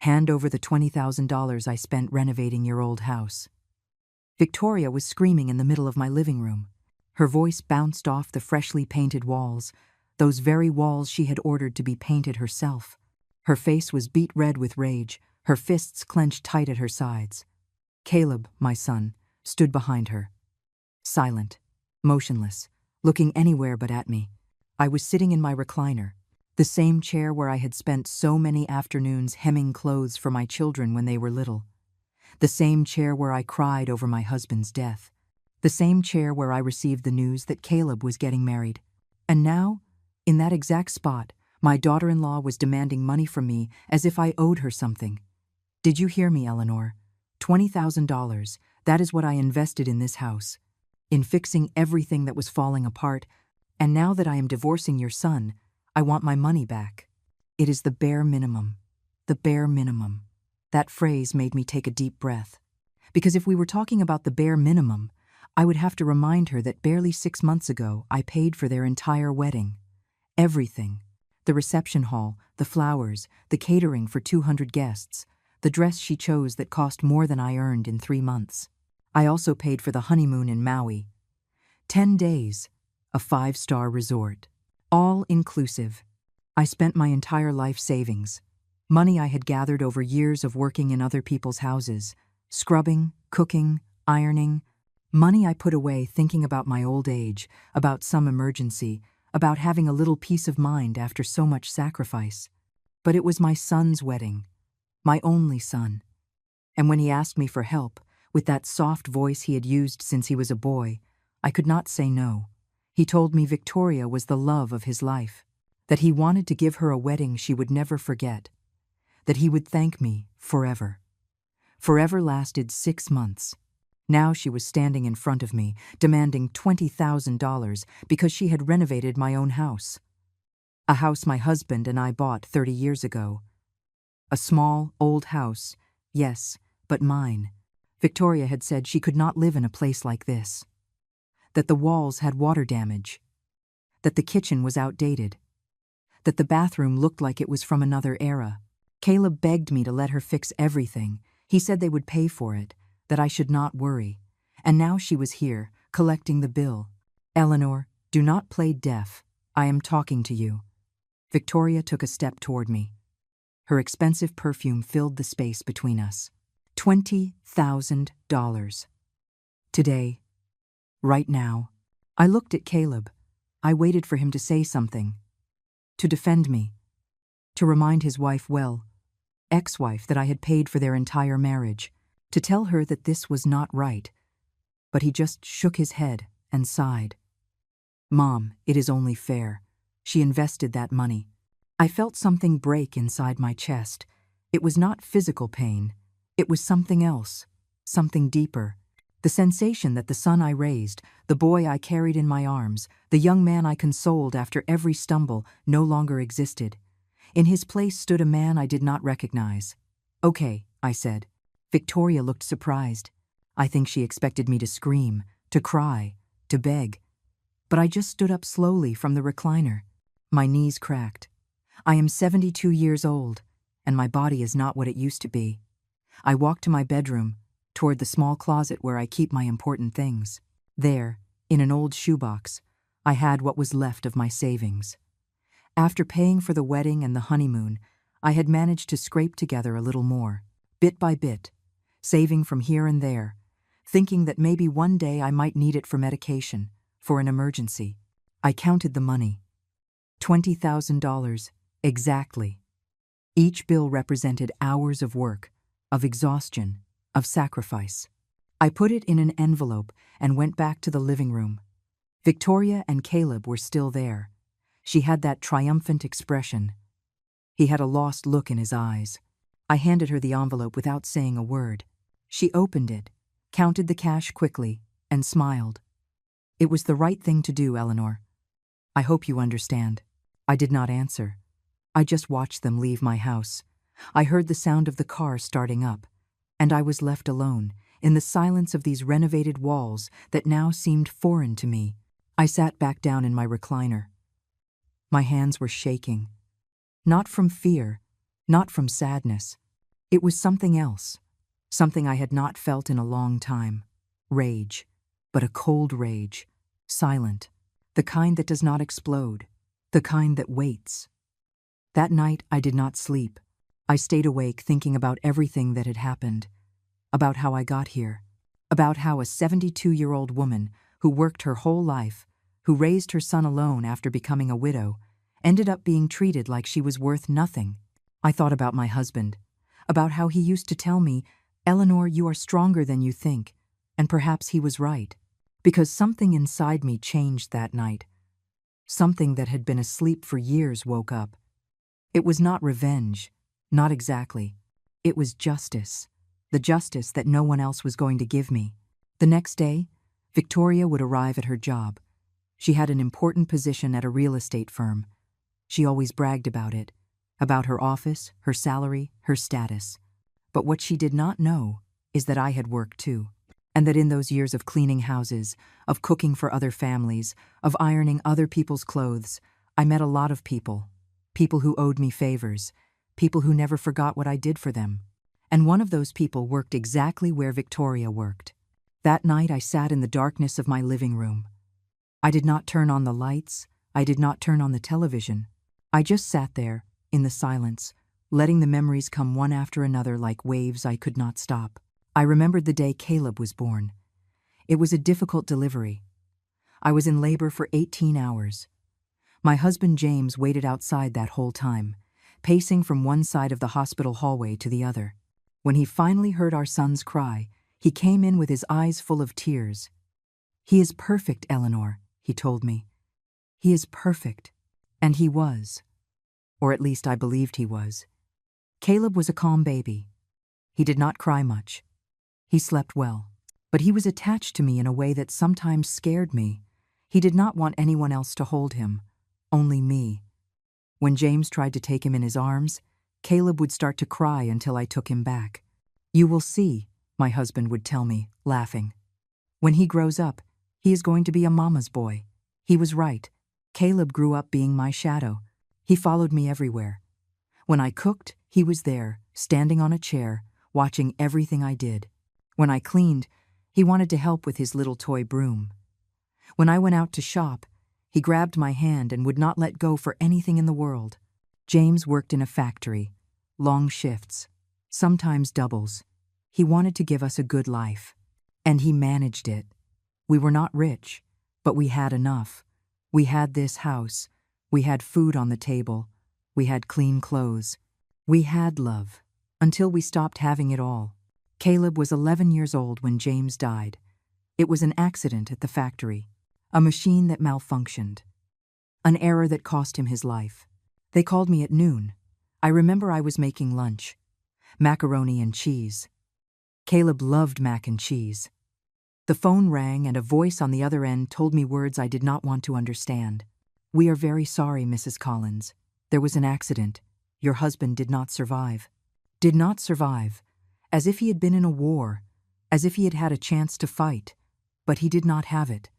Hand over the $20,000 I spent renovating your old house." Victoria was screaming in the middle of my living room. Her voice bounced off the freshly painted walls, those very walls she had ordered to be painted herself. Her face was beet red with rage, her fists clenched tight at her sides. Caleb, my son, stood behind her. Silent, motionless, looking anywhere but at me. I was sitting in my recliner, the same chair where I had spent so many afternoons hemming clothes for my children when they were little. The same chair where I cried over my husband's death. The same chair where I received the news that Caleb was getting married. And now, in that exact spot, my daughter-in-law was demanding money from me as if I owed her something. Did you hear me, Eleanor? $20,000, that is what I invested in this house, in fixing everything that was falling apart, and now that I am divorcing your son, I want my money back. It is the bare minimum. The bare minimum. That phrase made me take a deep breath. Because if we were talking about the bare minimum, I would have to remind her that barely 6 months ago I paid for their entire wedding. Everything. The reception hall, the flowers, the catering for 200 guests, the dress she chose that cost more than I earned in 3 months. I also paid for the honeymoon in Maui. 10 days, a 5-star resort. All inclusive. I spent my entire life savings. Money I had gathered over years of working in other people's houses, scrubbing, cooking, ironing. Money I put away thinking about my old age, about some emergency, about having a little peace of mind after so much sacrifice. But it was my son's wedding, my only son. And when he asked me for help, with that soft voice he had used since he was a boy, I could not say no. He told me Victoria was the love of his life, that he wanted to give her a wedding she would never forget, that he would thank me forever. Forever lasted 6 months. Now she was standing in front of me, demanding $20,000 because she had renovated my own house. A house my husband and I bought 30 years ago. A small, old house, yes, but mine. Victoria had said she could not live in a place like this. That the walls had water damage. That the kitchen was outdated. That the bathroom looked like it was from another era. Caleb begged me to let her fix everything. He said they would pay for it, that I should not worry. And now she was here, collecting the bill. Eleanor, do not play deaf. I am talking to you. Victoria took a step toward me. Her expensive perfume filled the space between us. $20,000. Today. Right now. I looked at Caleb. I waited for him to say something. To defend me. To remind his wife, ex-wife, that I had paid for their entire marriage. To tell her that this was not right. But he just shook his head and sighed. Mom, it is only fair. She invested that money. I felt something break inside my chest. It was not physical pain. It was something else, something deeper. The sensation that the son I raised, the boy I carried in my arms, the young man I consoled after every stumble, no longer existed. In his place stood a man I did not recognize. Okay, I said. Victoria looked surprised. I think she expected me to scream, to cry, to beg. But I just stood up slowly from the recliner. My knees cracked. I am 72 years old, and my body is not what it used to be. I walked to my bedroom, toward the small closet where I keep my important things. There, in an old shoebox, I had what was left of my savings. After paying for the wedding and the honeymoon, I had managed to scrape together a little more, bit by bit, saving from here and there, thinking that maybe one day I might need it for medication, for an emergency. I counted the money. $20,000, exactly. Each bill represented hours of work, of exhaustion, of sacrifice. I put it in an envelope and went back to the living room. Victoria and Caleb were still there. She had that triumphant expression. He had a lost look in his eyes. I handed her the envelope without saying a word. She opened it, counted the cash quickly, and smiled. It was the right thing to do, Eleanor. I hope you understand. I did not answer. I just watched them leave my house. I heard the sound of the car starting up, and I was left alone, in the silence of these renovated walls that now seemed foreign to me. I sat back down in my recliner. My hands were shaking. Not from fear, not from sadness, It was something else, something I had not felt in a long time. Rage, but a cold rage, silent, the kind that does not explode, the kind that waits. That night I did not sleep. I stayed awake thinking about everything that had happened, about how I got here, about how a 72-year-old woman who worked her whole life, who raised her son alone after becoming a widow, ended up being treated like she was worth nothing. I thought about my husband, about how he used to tell me, "Eleanor, you are stronger than you think," and perhaps he was right, because something inside me changed that night. Something that had been asleep for years woke up. It was not revenge, not exactly. It was justice, the justice that no one else was going to give me. The next day, Victoria would arrive at her job. She had an important position at a real estate firm. She always bragged about it, about her office, her salary, her status. But what she did not know is that I had worked too, and that in those years of cleaning houses, of cooking for other families, of ironing other people's clothes, I met a lot of people who owed me favors, people who never forgot what I did for them. And one of those people worked exactly where Victoria worked. That night I sat in the darkness of my living room. I did not turn on the lights, I did not turn on the television. I just sat there, in the silence, letting the memories come one after another like waves I could not stop. I remembered the day Caleb was born. It was a difficult delivery. I was in labor for 18 hours. My husband James waited outside that whole time, pacing from one side of the hospital hallway to the other. When he finally heard our son's cry, he came in with his eyes full of tears. "He is perfect, Eleanor," he told me. "He is perfect." And he was. Or at least I believed he was. Caleb was a calm baby. He did not cry much. He slept well. But he was attached to me in a way that sometimes scared me. He did not want anyone else to hold him, only me. When James tried to take him in his arms, Caleb would start to cry until I took him back. "You will see," my husband would tell me, laughing. "When he grows up, he is going to be a mama's boy." He was right. Caleb grew up being my shadow. He followed me everywhere. When I cooked, he was there, standing on a chair, watching everything I did. When I cleaned, he wanted to help with his little toy broom. When I went out to shop, he grabbed my hand and would not let go for anything in the world. James worked in a factory, long shifts, sometimes doubles. He wanted to give us a good life, and he managed it. We were not rich, but we had enough. We had this house. We had food on the table. We had clean clothes. We had love, until we stopped having it all. Caleb was 11 years old when James died. It was an accident at the factory, a machine that malfunctioned, an error that cost him his life. They called me at noon. I remember I was making lunch, macaroni and cheese. Caleb loved mac and cheese. The phone rang and a voice on the other end told me words I did not want to understand. "We are very sorry, Mrs. Collins. There was an accident. Your husband did not survive." Did not survive, as if he had been in a war, as if he had had a chance to fight, but he did not have it.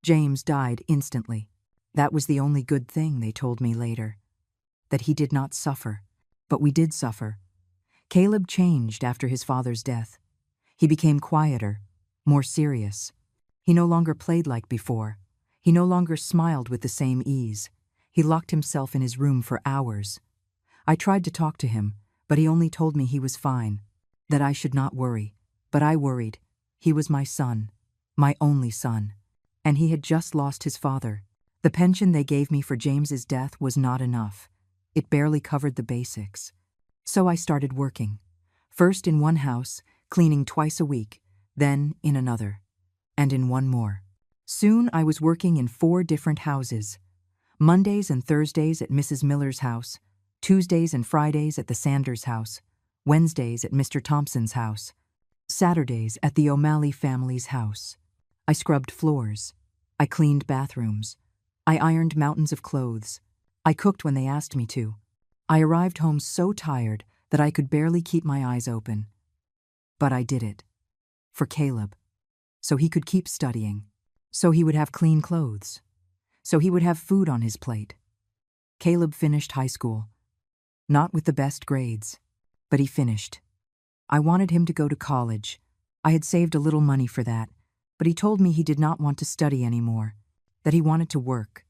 James died instantly. That was the only good thing, they told me later. That he did not suffer, but we did suffer. Caleb changed after his father's death. He became quieter, more serious. He no longer played like before. He no longer smiled with the same ease. He locked himself in his room for hours. I tried to talk to him, but he only told me he was fine, that I should not worry. But I worried. He was my son, my only son, and he had just lost his father. The pension they gave me for James's death was not enough. It barely covered the basics. So I started working. First in one house, cleaning twice a week, then in another, and in one more. Soon I was working in 4 different houses. Mondays and Thursdays at Mrs. Miller's house, Tuesdays and Fridays at the Sanders house, Wednesdays at Mr. Thompson's house, Saturdays at the O'Malley family's house. I scrubbed floors. I cleaned bathrooms. I ironed mountains of clothes. I cooked when they asked me to. I arrived home so tired that I could barely keep my eyes open. But I did it. For Caleb. So he could keep studying. So he would have clean clothes. So he would have food on his plate. Caleb finished high school. Not with the best grades, but he finished. I wanted him to go to college. I had saved a little money for that, but he told me he did not want to study anymore, that he wanted to work,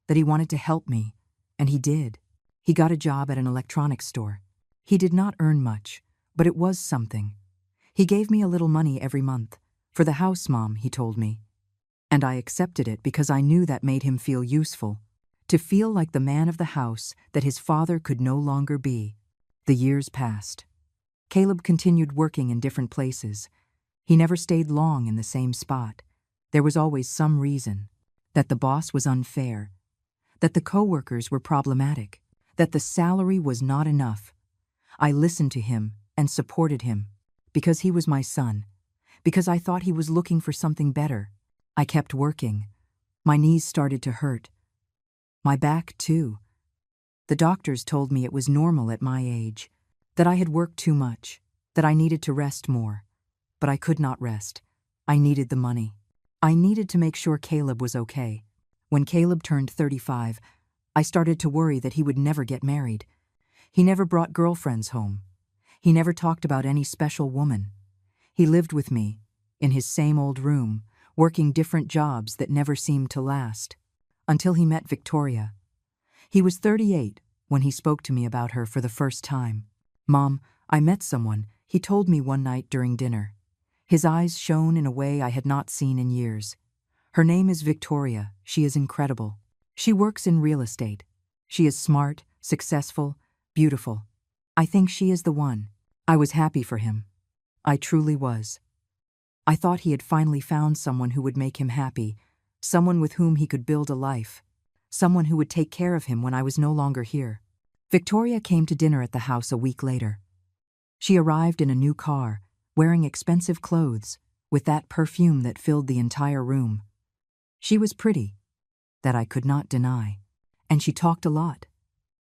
that he wanted to help me, and he did. He got a job at an electronics store. He did not earn much, but it was something. He gave me a little money every month. For the house, Mom, he told me. And I accepted it because I knew that made him feel useful, to feel like the man of the house that his father could no longer be. The years passed. Caleb continued working in different places. He never stayed long in the same spot. There was always some reason. That the boss was unfair. That the coworkers were problematic. That the salary was not enough. I listened to him and supported him. Because he was my son. Because I thought he was looking for something better. I kept working. My knees started to hurt. My back, too. The doctors told me it was normal at my age. That I had worked too much. That I needed to rest more. But I could not rest. I needed the money. I needed to make sure Caleb was okay. When Caleb turned 35, I started to worry that he would never get married. He never brought girlfriends home. He never talked about any special woman. He lived with me, in his same old room, working different jobs that never seemed to last. Until he met Victoria. He was 38 when he spoke to me about her for the first time. Mom, I met someone, he told me one night during dinner. His eyes shone in a way I had not seen in years. Her name is Victoria. She is incredible. She works in real estate. She is smart, successful, beautiful. I think she is the one. I was happy for him. I truly was. I thought he had finally found someone who would make him happy, someone with whom he could build a life, someone who would take care of him when I was no longer here. Victoria came to dinner at the house a week later. She arrived in a new car, wearing expensive clothes, with that perfume that filled the entire room. She was pretty, that I could not deny, and she talked a lot.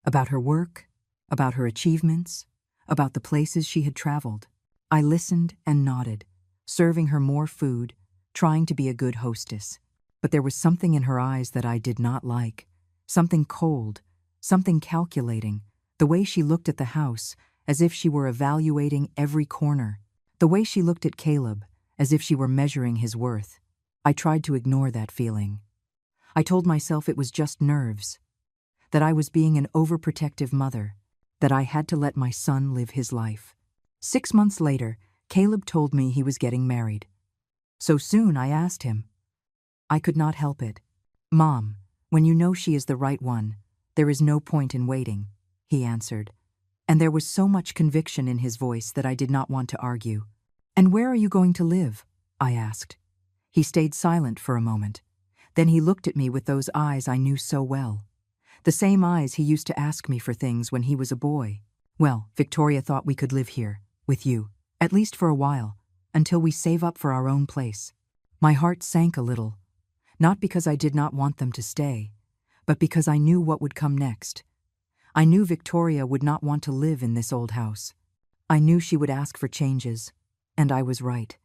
About her work, about her achievements, about the places she had traveled. I listened and nodded, serving her more food, trying to be a good hostess. But there was something in her eyes that I did not like, something cold, something calculating, the way she looked at the house, as if she were evaluating every corner, the way she looked at Caleb, as if she were measuring his worth. I tried to ignore that feeling. I told myself it was just nerves, that I was being an overprotective mother, that I had to let my son live his life. 6 months later, Caleb told me he was getting married. So soon, I asked him. I could not help it. Mom, when you know she is the right one, there is no point in waiting, he answered. And there was so much conviction in his voice that I did not want to argue. And where are you going to live? I asked. He stayed silent for a moment. Then he looked at me with those eyes I knew so well. The same eyes he used to ask me for things when he was a boy. Well, Victoria thought we could live here, with you, at least for a while, until we save up for our own place. My heart sank a little, not because I did not want them to stay, but because I knew what would come next. I knew Victoria would not want to live in this old house. I knew she would ask for changes, and I was right.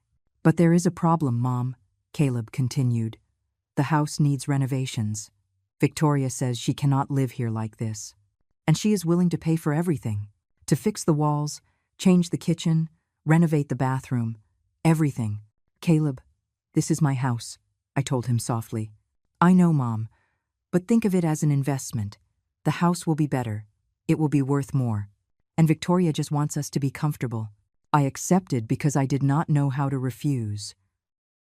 But there is a problem, Mom, Caleb continued. The house needs renovations. Victoria says she cannot live here like this. And she is willing to pay for everything. To fix the walls, change the kitchen, renovate the bathroom, everything. Caleb, this is my house, I told him softly. I know, Mom, but think of it as an investment. The house will be better. It will be worth more. And Victoria just wants us to be comfortable. I accepted because I did not know how to refuse.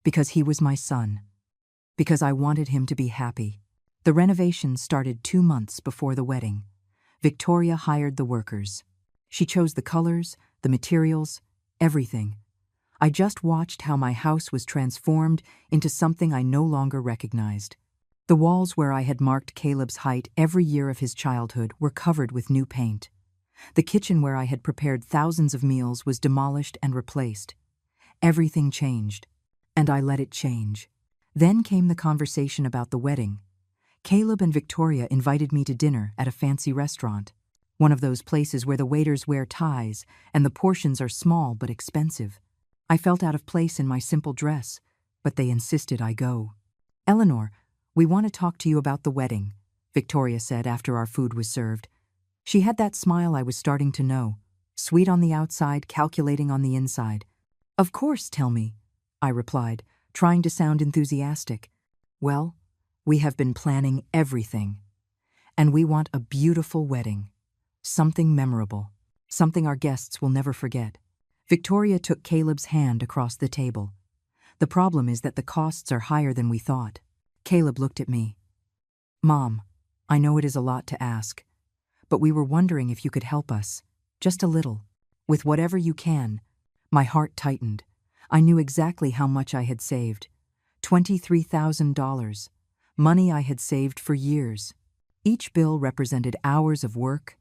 Because he was my son. Because I wanted him to be happy. The renovations started 2 months before the wedding. Victoria hired the workers. She chose the colors, the materials, everything. I just watched how my house was transformed into something I no longer recognized. The walls where I had marked Caleb's height every year of his childhood were covered with new paint. The kitchen where I had prepared thousands of meals was demolished and replaced. Everything changed, and I let it change. Then came the conversation about the wedding. Caleb and Victoria invited me to dinner at a fancy restaurant, one of those places where the waiters wear ties and the portions are small but expensive. I felt out of place in my simple dress, but they insisted I go. Eleanor, we want to talk to you about the wedding, Victoria said after our food was served. She had that smile I was starting to know, Sweet on the outside, calculating on the inside. Of course, tell me, I replied, trying to sound enthusiastic. Well, we have been planning everything. And we want a beautiful wedding. Something memorable. Something our guests will never forget. Victoria took Caleb's hand across the table. The problem is that the costs are higher than we thought. Caleb looked at me. Mom, I know it is a lot to ask, but we were wondering if you could help us. Just a little. With whatever you can. My heart tightened. I knew exactly how much I had saved. $23,000. Money I had saved for years. Each bill represented hours of work,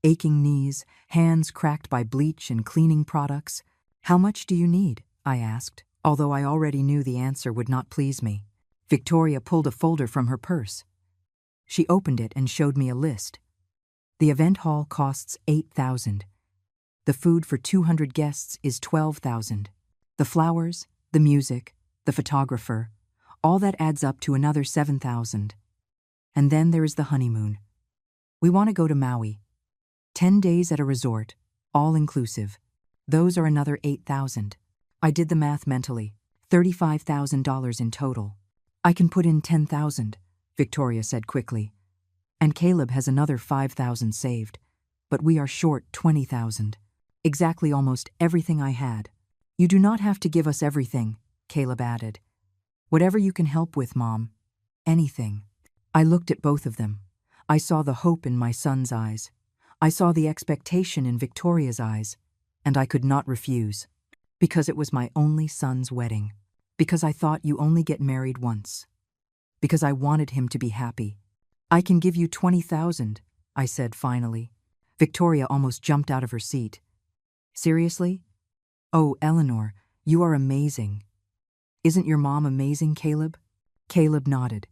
aching knees, hands cracked by bleach and cleaning products. How much do you need? I asked, although I already knew the answer would not please me. Victoria pulled a folder from her purse. She opened it and showed me a list. The event hall costs $8,000. The food for 200 guests is $12,000. The flowers, the music, the photographer, all that adds up to another $7,000. And then there is the honeymoon. We want to go to Maui. 10 days at a resort, all inclusive. Those are another $8,000. I did the math mentally. $35,000 in total. I can put in $10,000, Victoria said quickly. And Caleb has another $5,000 saved. But we are short $20,000. Exactly almost everything I had. You do not have to give us everything, Caleb added. Whatever you can help with, Mom. Anything. I looked at both of them. I saw the hope in my son's eyes. I saw the expectation in Victoria's eyes. And I could not refuse. Because it was my only son's wedding. Because I thought you only get married once. Because I wanted him to be happy. I can give you $20,000, I said finally. Victoria almost jumped out of her seat. Seriously? Oh, Eleanor, you are amazing. Isn't your mom amazing, Caleb? Caleb nodded,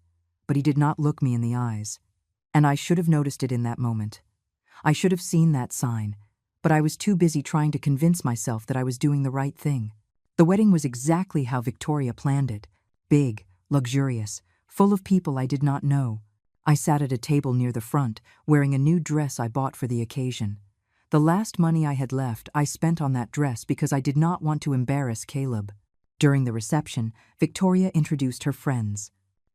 but he did not look me in the eyes. And I should have noticed it in that moment. I should have seen that sign, but I was too busy trying to convince myself that I was doing the right thing. The wedding was exactly how Victoria planned it. Big, luxurious, full of people I did not know. I sat at a table near the front, wearing a new dress I bought for the occasion. The last money I had left I spent on that dress because I did not want to embarrass Caleb. During the reception, Victoria introduced her friends.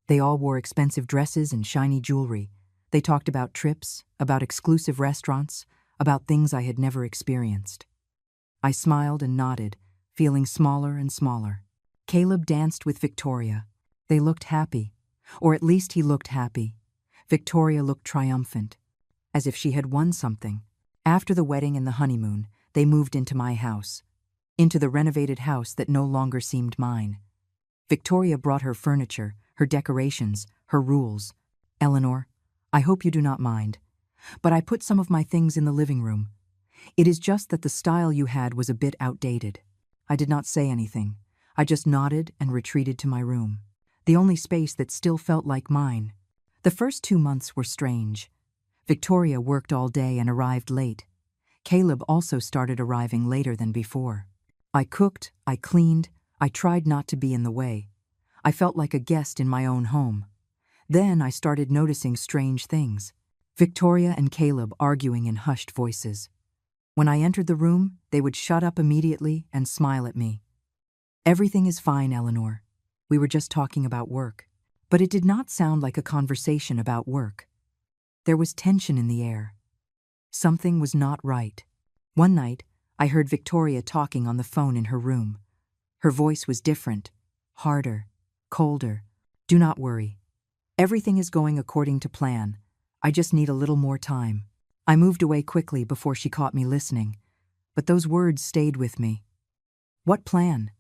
They all wore expensive dresses and shiny jewelry. They talked about trips, about exclusive restaurants, about things I had never experienced. I smiled and nodded, feeling smaller and smaller. Caleb danced with Victoria. They looked happy, or at least he looked happy. Victoria looked triumphant, as if she had won something. After the wedding and the honeymoon, they moved into my house, into the renovated house that no longer seemed mine. Victoria brought her furniture, her decorations, her rules. Eleanor, I hope you do not mind, but I put some of my things in the living room. It is just that the style you had was a bit outdated. I did not say anything. I just nodded and retreated to my room, the only space that still felt like mine. The first 2 months were strange. Victoria worked all day and arrived late. Caleb also started arriving later than before. I cooked, I cleaned, I tried not to be in the way. I felt like a guest in my own home. Then I started noticing strange things. Victoria and Caleb arguing in hushed voices. When I entered the room, they would shut up immediately and smile at me. Everything is fine, Eleanor. We were just talking about work. But it did not sound like a conversation about work. There was tension in the air. Something was not right. One night, I heard Victoria talking on the phone in her room. Her voice was different, harder, colder. Do not worry. Everything is going according to plan. I just need a little more time. I moved away quickly before she caught me listening, but those words stayed with me. What plan?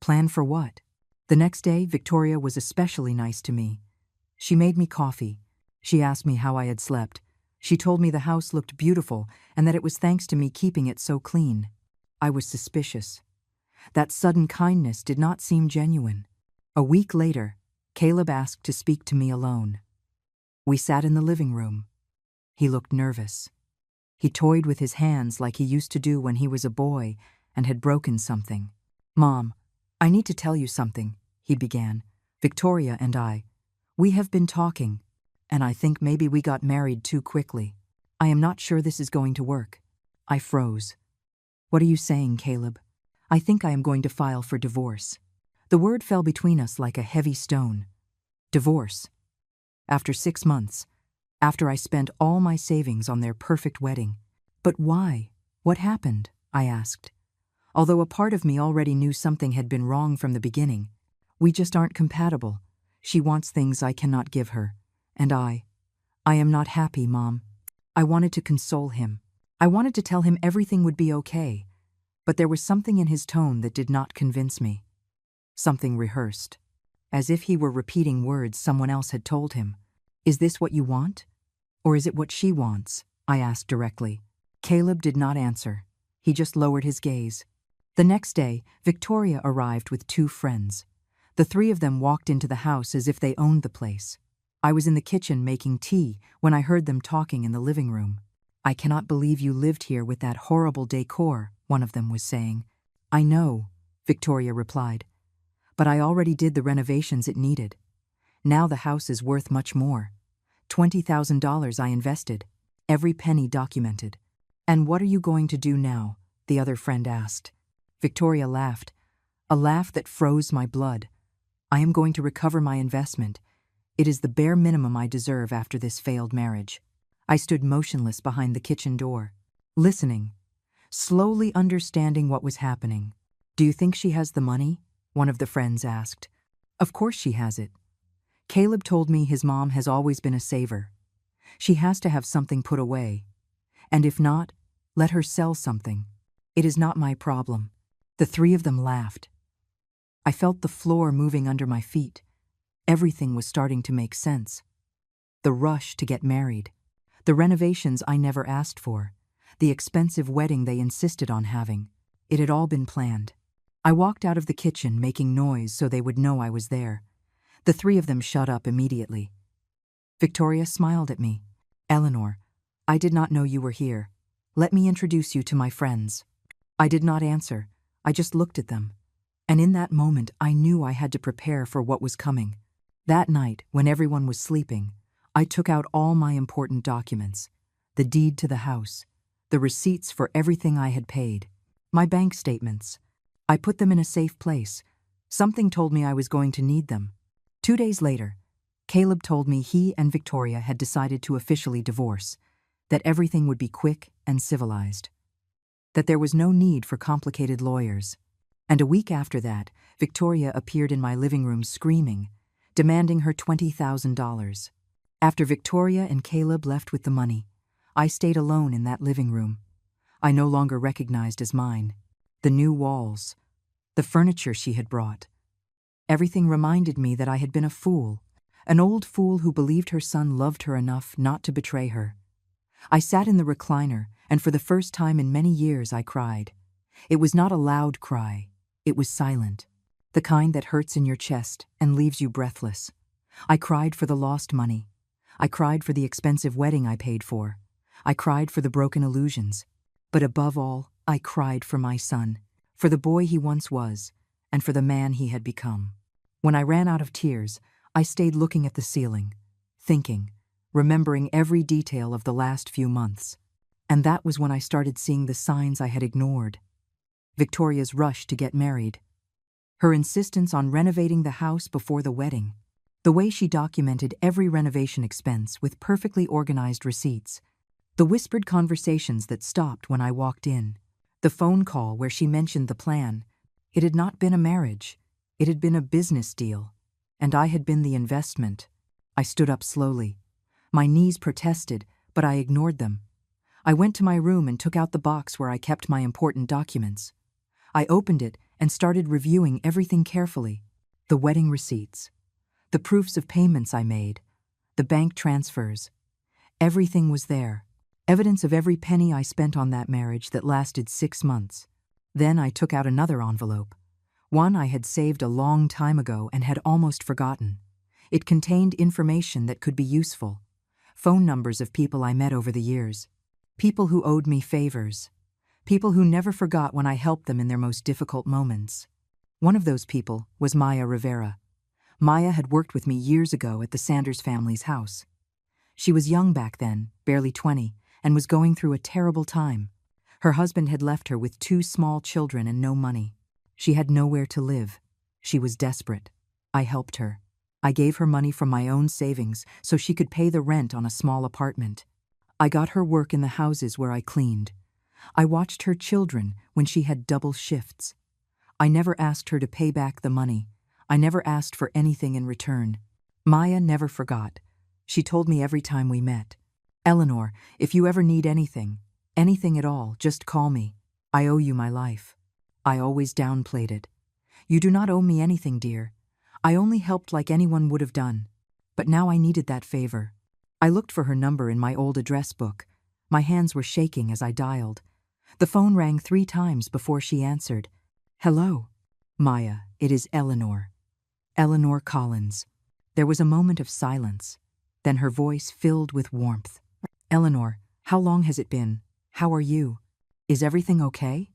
Plan for what? The next day, Victoria was especially nice to me. She made me coffee. She asked me how I had slept. She told me the house looked beautiful and that it was thanks to me keeping it so clean. I was suspicious. That sudden kindness did not seem genuine. A week later, Caleb asked to speak to me alone. We sat in the living room. He looked nervous. He toyed with his hands like he used to do when he was a boy and had broken something. Mom, I need to tell you something, he began. Victoria and we have been talking. And I think maybe we got married too quickly. I am not sure this is going to work. I froze. What are you saying, Caleb? I think I am going to file for divorce. The word fell between us like a heavy stone. Divorce. After 6 months. After I spent all my savings on their perfect wedding. But why? What happened? I asked. Although a part of me already knew something had been wrong from the beginning. We just aren't compatible. She wants things I cannot give her. And I am not happy, Mom. I wanted to console him. I wanted to tell him everything would be okay. But there was something in his tone that did not convince me. Something rehearsed. As if he were repeating words someone else had told him. Is this what you want? Or is it what she wants? I asked directly. Caleb did not answer. He just lowered his gaze. The next day, Victoria arrived with 2 friends. The 3 of them walked into the house as if they owned the place. I was in the kitchen making tea when I heard them talking in the living room. I cannot believe you lived here with that horrible decor, one of them was saying. I know, Victoria replied. But I already did the renovations it needed. Now the house is worth much more. $20,000 I invested, every penny documented. And what are you going to do now? The other friend asked. Victoria laughed, a laugh that froze my blood. I am going to recover my investment. It is the bare minimum I deserve after this failed marriage. I stood motionless behind the kitchen door, listening, slowly understanding what was happening. Do you think she has the money? One of the friends asked. Of course she has it. Caleb told me his mom has always been a saver. She has to have something put away. And if not, let her sell something. It is not my problem. The 3 of them laughed. I felt the floor moving under my feet. Everything was starting to make sense. The rush to get married. The renovations I never asked for. The expensive wedding they insisted on having. It had all been planned. I walked out of the kitchen making noise so they would know I was there. The 3 of them shut up immediately. Victoria smiled at me. Eleanor, I did not know you were here. Let me introduce you to my friends. I did not answer. I just looked at them. And in that moment, I knew I had to prepare for what was coming. That night, when everyone was sleeping, I took out all my important documents. The deed to the house. The receipts for everything I had paid. My bank statements. I put them in a safe place. Something told me I was going to need them. 2 days later, Caleb told me he and Victoria had decided to officially divorce, that everything would be quick and civilized, that there was no need for complicated lawyers. And a week after that, Victoria appeared in my living room screaming, demanding her $20,000. After Victoria and Caleb left with the money, I stayed alone in that living room. I no longer recognized as mine. The new walls, the furniture she had brought. Everything reminded me that I had been a fool, an old fool who believed her son loved her enough not to betray her. I sat in the recliner, and for the first time in many years I cried. It was not a loud cry. It was silent, the kind that hurts in your chest and leaves you breathless. I cried for the lost money. I cried for the expensive wedding I paid for. I cried for the broken illusions. But above all, I cried for my son, for the boy he once was, and for the man he had become. When I ran out of tears, I stayed looking at the ceiling, thinking, remembering every detail of the last few months. And that was when I started seeing the signs I had ignored. Victoria's rush to get married. Her insistence on renovating the house before the wedding. The way she documented every renovation expense with perfectly organized receipts. The whispered conversations that stopped when I walked in. The phone call where she mentioned the plan. It had not been a marriage. It had been a business deal. And I had been the investment. I stood up slowly. My knees protested, but I ignored them. I went to my room and took out the box where I kept my important documents. I opened it and started reviewing everything carefully. The wedding receipts. The proofs of payments I made. The bank transfers. Everything was there. Evidence of every penny I spent on that marriage that lasted 6 months. Then I took out another envelope. One I had saved a long time ago and had almost forgotten. It contained information that could be useful. Phone numbers of people I met over the years. People who owed me favors. People who never forgot when I helped them in their most difficult moments. One of those people was Maya Rivera. Maya had worked with me years ago at the Sanders family's house. She was young back then, barely 20, and was going through a terrible time. Her husband had left her with 2 small children and no money. She had nowhere to live. She was desperate. I helped her. I gave her money from my own savings so she could pay the rent on a small apartment. I got her work in the houses where I cleaned. I watched her children when she had double shifts. I never asked her to pay back the money. I never asked for anything in return. Maya never forgot. She told me every time we met, "Eleanor, if you ever need anything at all, just call me. I owe you my life." I always downplayed it. "You do not owe me anything, dear. I only helped like anyone would have done." But now I needed that favor. I looked for her number in my old address book. My hands were shaking as I dialed. The phone rang 3 times before she answered. "Hello, Maya, it is Eleanor. Eleanor Collins." There was a moment of silence. Then her voice filled with warmth. "Eleanor, how long has it been? How are you? Is everything okay?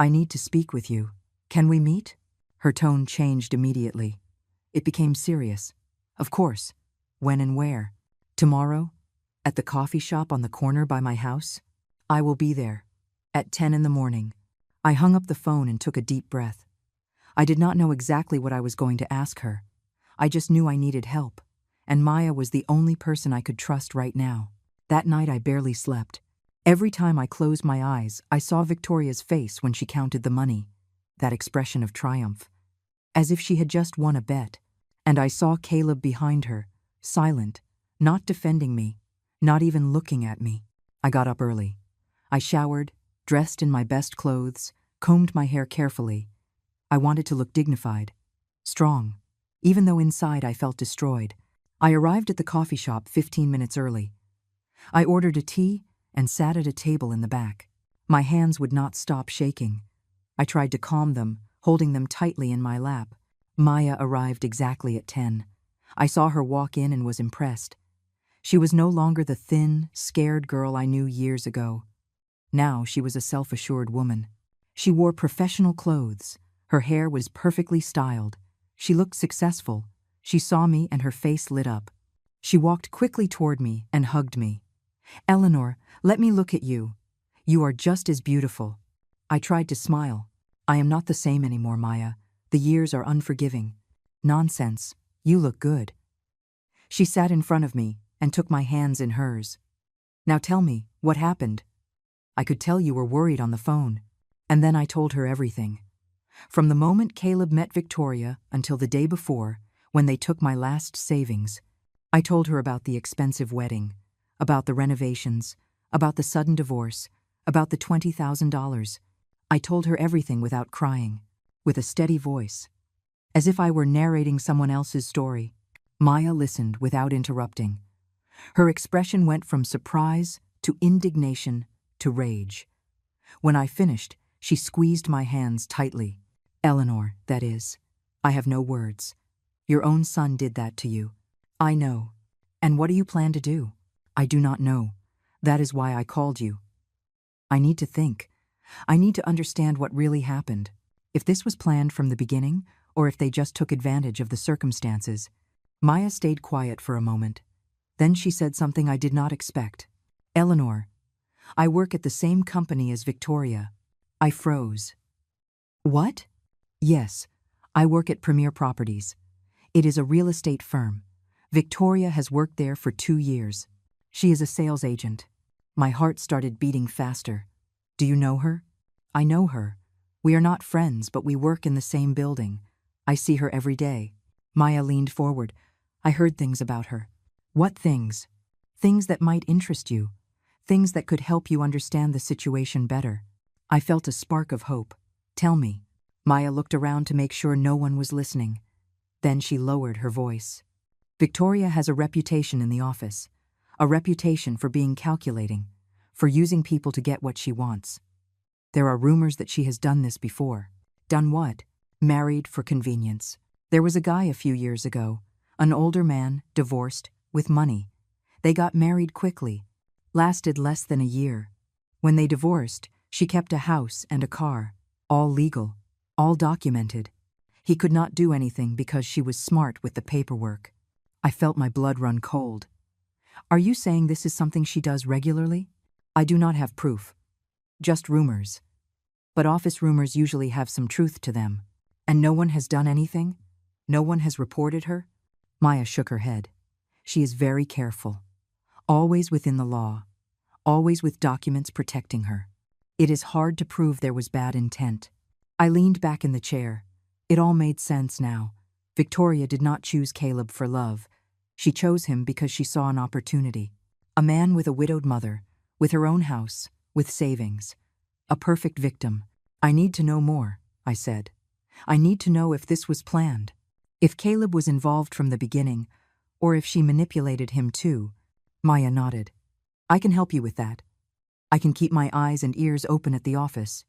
I need to speak with you. Can we meet?" Her tone changed immediately. It became serious. "Of course. When and where? Tomorrow? At the coffee shop on the corner by my house? I will be there. At 10 in the morning." I hung up the phone and took a deep breath. I did not know exactly what I was going to ask her. I just knew I needed help, and Maya was the only person I could trust right now. That night I barely slept. Every time I closed my eyes, I saw Victoria's face when she counted the money, that expression of triumph, as if she had just won a bet. And I saw Caleb behind her, silent, not defending me, not even looking at me. I got up early. I showered, dressed in my best clothes, combed my hair carefully. I wanted to look dignified, strong, even though inside I felt destroyed. I arrived at the coffee shop 15 minutes early. I ordered a tea and sat at a table in the back. My hands would not stop shaking. I tried to calm them, holding them tightly in my lap. Maya arrived exactly at 10. I saw her walk in and was impressed. She was no longer the thin, scared girl I knew years ago. Now she was a self-assured woman. She wore professional clothes. Her hair was perfectly styled. She looked successful. She saw me and her face lit up. She walked quickly toward me and hugged me. "Eleanor, let me look at you. You are just as beautiful." I tried to smile. "I am not the same anymore, Maya. The years are unforgiving." "Nonsense. You look good." She sat in front of me and took my hands in hers. "Now tell me, what happened? I could tell you were worried on the phone." And then I told her everything. From the moment Caleb met Victoria until the day before, when they took my last savings. I told her about the expensive wedding, about the renovations, about the sudden divorce, about the $20,000. I told her everything without crying, with a steady voice, as if I were narrating someone else's story. Maya listened without interrupting. Her expression went from surprise to indignation to rage. When I finished, she squeezed my hands tightly. "Eleanor, that is. I have no words. Your own son did that to you. I know. And what do you plan to do?" "I do not know. That is why I called you. I need to think. I need to understand what really happened. If this was planned from the beginning, or if they just took advantage of the circumstances." Maya stayed quiet for a moment. Then she said something I did not expect. "Eleanor, I work at the same company as Victoria." I froze. "What?" "Yes, I work at Premier Properties. It is a real estate firm. Victoria has worked there for 2 years. She is a sales agent." My heart started beating faster. "Do you know her?" "I know her. We are not friends, but we work in the same building. I see her every day." Maya leaned forward. "I heard things about her." "What things?" "Things that might interest you. Things that could help you understand the situation better." I felt a spark of hope. "Tell me." Maya looked around to make sure no one was listening. Then she lowered her voice. "Victoria has a reputation in the office. A reputation for being calculating, for using people to get what she wants. There are rumors that she has done this before." "Done what?" "Married for convenience. There was a guy a few years ago, an older man, divorced, with money. They got married quickly. Lasted less than a year. When they divorced, she kept a house and a car, all legal, all documented. He could not do anything because she was smart with the paperwork." I felt my blood run cold. "Are you saying this is something she does regularly?" "I do not have proof. Just rumors. But office rumors usually have some truth to them. And no one has done anything? No one has reported her? Maya shook her head. She is very careful. Always within the law. Always with documents protecting her. It is hard to prove there was bad intent. I leaned back in the chair. It all made sense now. Victoria did not choose Caleb for love. She chose him because she saw an opportunity. A man with a widowed mother, with her own house, with savings. A perfect victim. I need to know more, I said. I need to know if this was planned. If Caleb was involved from the beginning, or if she manipulated him too. Maya nodded. I can help you with that. I can keep my eyes and ears open at the office.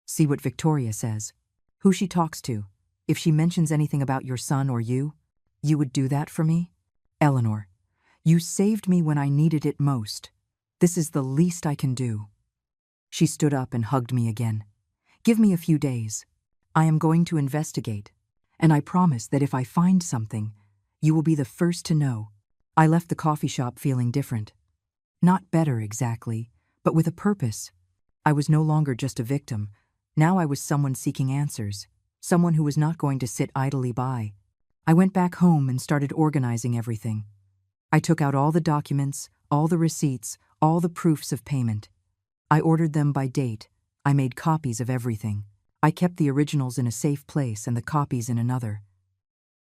See what Victoria says. Who she talks to. If she mentions anything about your son or you would do that for me? Eleanor, you saved me when I needed it most. This is the least I can do. She stood up and hugged me again. Give me a few days. I am going to investigate, and I promise that if I find something, you will be the first to know. I left the coffee shop feeling different. Not better exactly, but with a purpose. I was no longer just a victim. Now I was someone seeking answers. Someone who was not going to sit idly by. I went back home and started organizing everything. I took out all the documents, all the receipts, all the proofs of payment. I ordered them by date. I made copies of everything. I kept the originals in a safe place and the copies in another.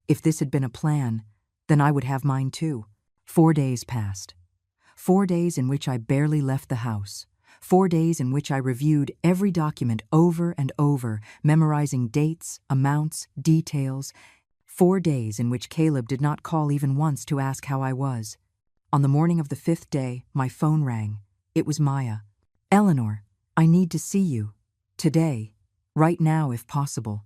If this had been a plan, then I would have mine too. 4 days passed. 4 days in which I barely left the house. 4 days in which I reviewed every document over and over, memorizing dates, amounts, details. 4 days in which Caleb did not call even once to ask how I was. On the morning of the 5th day, my phone rang. It was Maya. Eleanor, I need to see you. Today. Right now, if possible.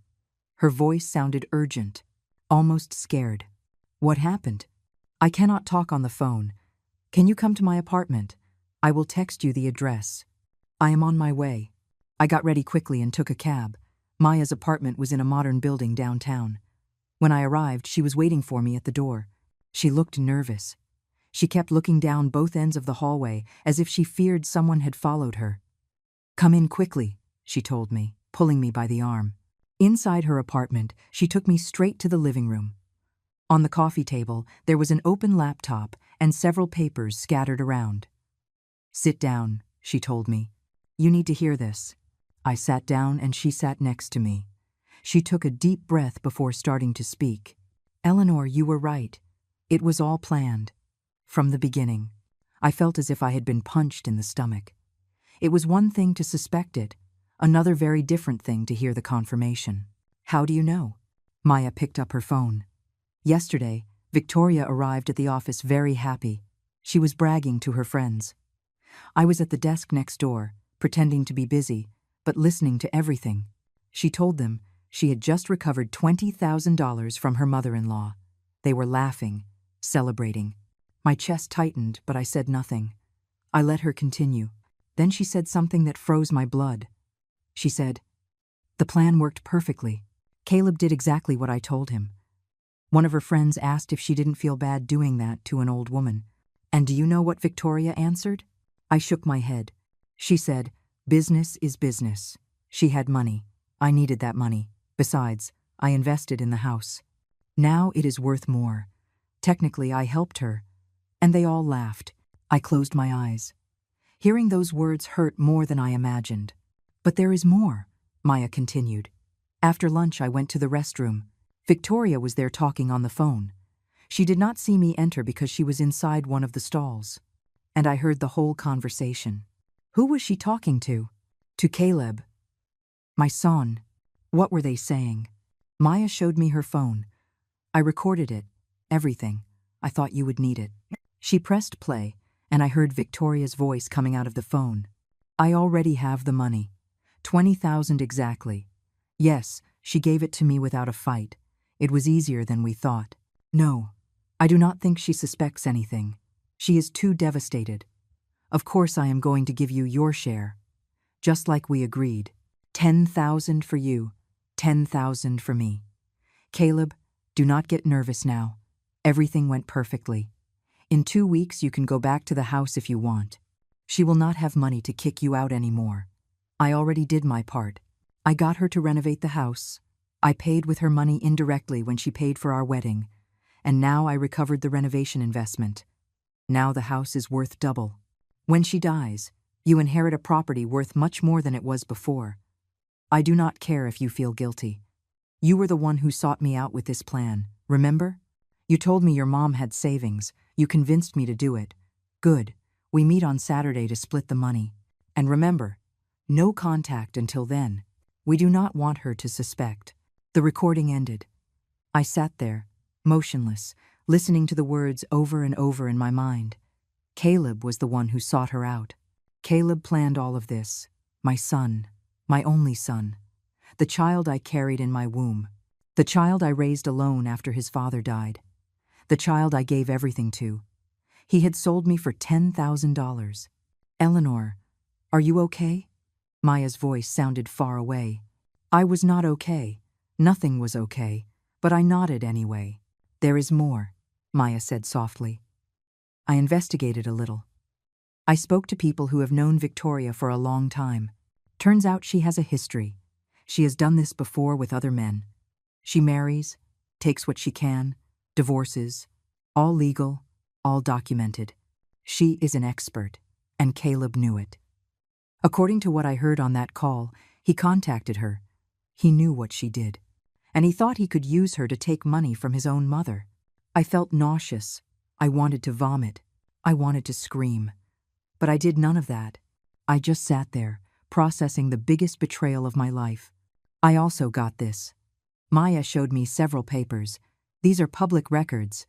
Her voice sounded urgent, almost scared. What happened? I cannot talk on the phone. Can you come to my apartment? I will text you the address. I am on my way. I got ready quickly and took a cab. Maya's apartment was in a modern building downtown. When I arrived, she was waiting for me at the door. She looked nervous. She kept looking down both ends of the hallway as if she feared someone had followed her. Come in quickly, she told me, pulling me by the arm. Inside her apartment, she took me straight to the living room. On the coffee table, there was an open laptop and several papers scattered around. Sit down, she told me. You need to hear this. I sat down and she sat next to me. She took a deep breath before starting to speak. Eleanor, you were right. It was all planned. From the beginning. I felt as if I had been punched in the stomach. It was one thing to suspect it, another very different thing to hear the confirmation. How do you know? Maya picked up her phone. Yesterday, Victoria arrived at the office very happy. She was bragging to her friends. I was at the desk next door, pretending to be busy, but listening to everything. She told them she had just recovered $20,000 from her mother-in-law. They were laughing, celebrating. My chest tightened, but I said nothing. I let her continue. Then she said something that froze my blood. She said, "The plan worked perfectly. Caleb did exactly what I told him." One of her friends asked if she didn't feel bad doing that to an old woman. And do you know what Victoria answered? I shook my head. She said, "Business is business." She had money. I needed that money. Besides, I invested in the house. Now it is worth more. Technically, I helped her. And they all laughed. I closed my eyes. Hearing those words hurt more than I imagined. But there is more, Maya continued. After lunch, I went to the restroom. Victoria was there talking on the phone. She did not see me enter because she was inside one of the stalls. And I heard the whole conversation. Who was she talking to? To Caleb. My son. What were they saying? Maya showed me her phone. I recorded it. Everything. I thought you would need it. She pressed play, and I heard Victoria's voice coming out of the phone. I already have the money. 20,000 exactly. Yes, she gave it to me without a fight. It was easier than we thought. No, I do not think she suspects anything. She is too devastated. Of course I am going to give you your share. Just like we agreed. 10,000 for you, 10,000 for me. Caleb, do not get nervous now. Everything went perfectly. In 2 weeks you can go back to the house if you want. She will not have money to kick you out anymore. I already did my part. I got her to renovate the house. I paid with her money indirectly when she paid for our wedding. And now I recovered the renovation investment. Now the house is worth double. When she dies, you inherit a property worth much more than it was before. I do not care if you feel guilty. You were the one who sought me out with this plan, remember? You told me your mom had savings. You convinced me to do it. Good. We meet on Saturday to split the money. And remember, no contact until then. We do not want her to suspect. The recording ended. I sat there, motionless, listening to the words over and over in my mind. Caleb was the one who sought her out. Caleb planned all of this. My son, my only son. The child I carried in my womb. The child I raised alone after his father died. The child I gave everything to. He had sold me for $10,000. Eleanor, are you okay? Maya's voice sounded far away. I was not okay. Nothing was okay, but I nodded anyway. There is more, Maya said softly. I investigated a little. I spoke to people who have known Victoria for a long time. Turns out she has a history. She has done this before with other men. She marries, takes what she can, divorces, all legal, all documented. She is an expert, and Caleb knew it. According to what I heard on that call, he contacted her. He knew what she did, and he thought he could use her to take money from his own mother. I felt nauseous. I wanted to vomit. I wanted to scream. But I did none of that. I just sat there, processing the biggest betrayal of my life. I also got this. Maya showed me several papers. These are public records.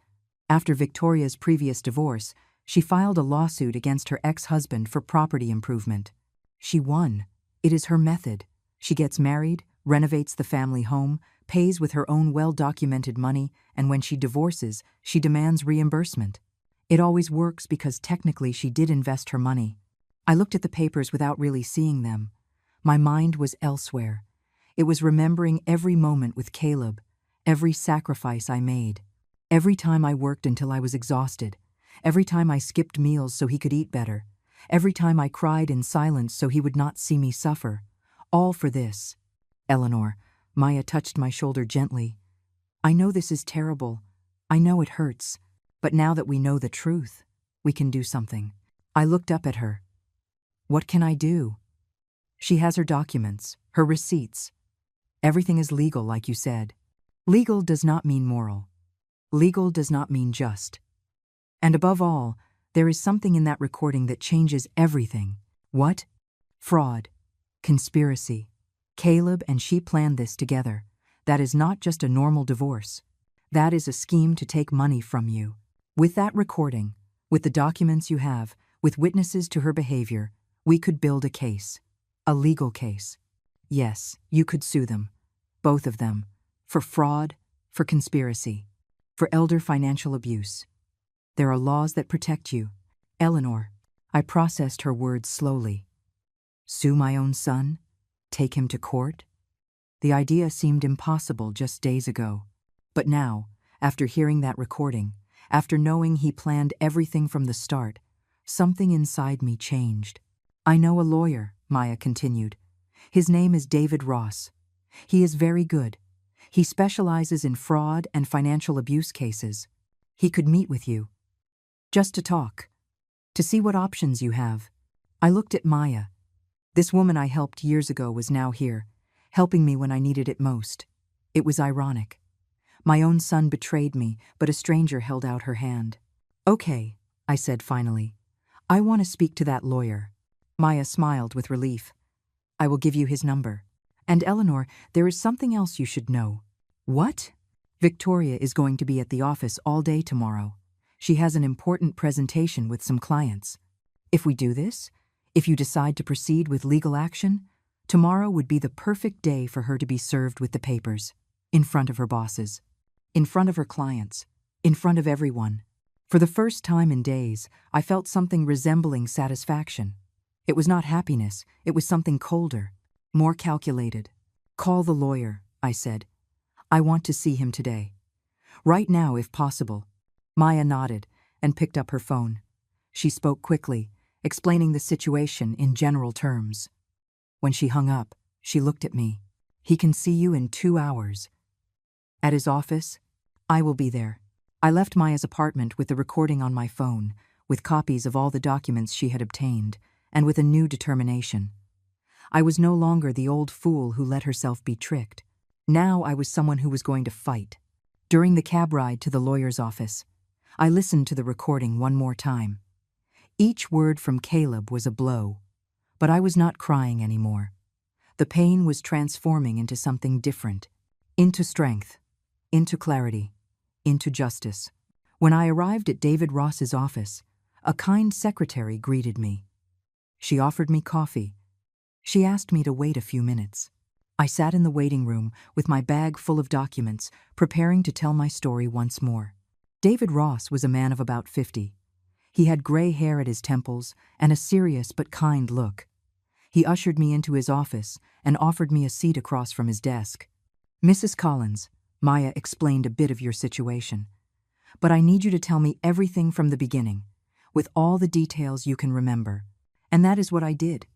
After Victoria's previous divorce, she filed a lawsuit against her ex-husband for property improvement. She won. It is her method. She gets married, renovates the family home, pays with her own well-documented money, and when she divorces, she demands reimbursement. It always works because technically she did invest her money. I looked at the papers without really seeing them. My mind was elsewhere. It was remembering every moment with Caleb, every sacrifice I made, every time I worked until I was exhausted, every time I skipped meals so he could eat better, every time I cried in silence so he would not see me suffer. All for this. Eleanor, Maya touched my shoulder gently. I know this is terrible. I know it hurts. But now that we know the truth, we can do something. I looked up at her. What can I do? She has her documents, her receipts. Everything is legal, like you said. Legal does not mean moral. Legal does not mean just. And above all, there is something in that recording that changes everything. What? Fraud. Conspiracy. Caleb and she planned this together. That is not just a normal divorce. That is a scheme to take money from you. With that recording, with the documents you have, with witnesses to her behavior, we could build a case. A legal case. Yes, you could sue them. Both of them. For fraud, for conspiracy, for elder financial abuse. There are laws that protect you. Eleanor, I processed her words slowly. Sue my own son? Take him to court? The idea seemed impossible just days ago. But now, after hearing that recording, after knowing he planned everything from the start, something inside me changed. I know a lawyer, Maya continued. His name is David Ross. He is very good. He specializes in fraud and financial abuse cases. He could meet with you. Just to talk. To see what options you have. I looked at Maya. This woman I helped years ago was now here, helping me when I needed it most. It was ironic. My own son betrayed me, but a stranger held out her hand. Okay, I said finally. I want to speak to that lawyer. Maya smiled with relief. I will give you his number. And Eleanor, there is something else you should know. What? Victoria is going to be at the office all day tomorrow. She has an important presentation with some clients. If we do this, if you decide to proceed with legal action, tomorrow would be the perfect day for her to be served with the papers, in front of her bosses, in front of her clients, in front of everyone. For the first time in days, I felt something resembling satisfaction. It was not happiness, it was something colder, more calculated. Call the lawyer, I said. I want to see him today. Right now, if possible. Maya nodded and picked up her phone. She spoke quickly, explaining the situation in general terms. When she hung up, she looked at me. "He can see you in 2 hours." "At his office?" "I will be there." I left Maya's apartment with the recording on my phone, with copies of all the documents she had obtained, and with a new determination. I was no longer the old fool who let herself be tricked. Now I was someone who was going to fight. During the cab ride to the lawyer's office, I listened to the recording one more time. Each word from Caleb was a blow, but I was not crying anymore. The pain was transforming into something different, into strength, into clarity, into justice. When I arrived at David Ross's office, a kind secretary greeted me. She offered me coffee. She asked me to wait a few minutes. I sat in the waiting room with my bag full of documents, preparing to tell my story once more. David Ross was a man of about 50. He had gray hair at his temples and a serious but kind look. He ushered me into his office and offered me a seat across from his desk. "Mrs. Collins, Maya explained a bit of your situation. But I need you to tell me everything from the beginning, with all the details you can remember." And that is what I did.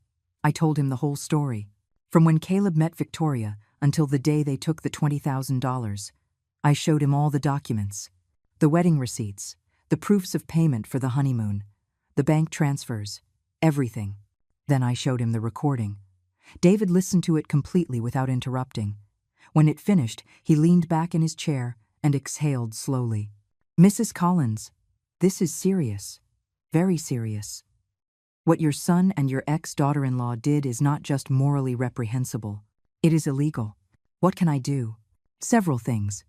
I told him the whole story, from when Caleb met Victoria until the day they took the $20,000. I showed him all the documents, the wedding receipts, the proofs of payment for the honeymoon, the bank transfers, everything. Then I showed him the recording. David listened to it completely without interrupting. When it finished, he leaned back in his chair and exhaled slowly. "Mrs. Collins, this is serious, very serious. What your son and your ex-daughter-in-law did is not just morally reprehensible. It is illegal. What can I do?" "Several things.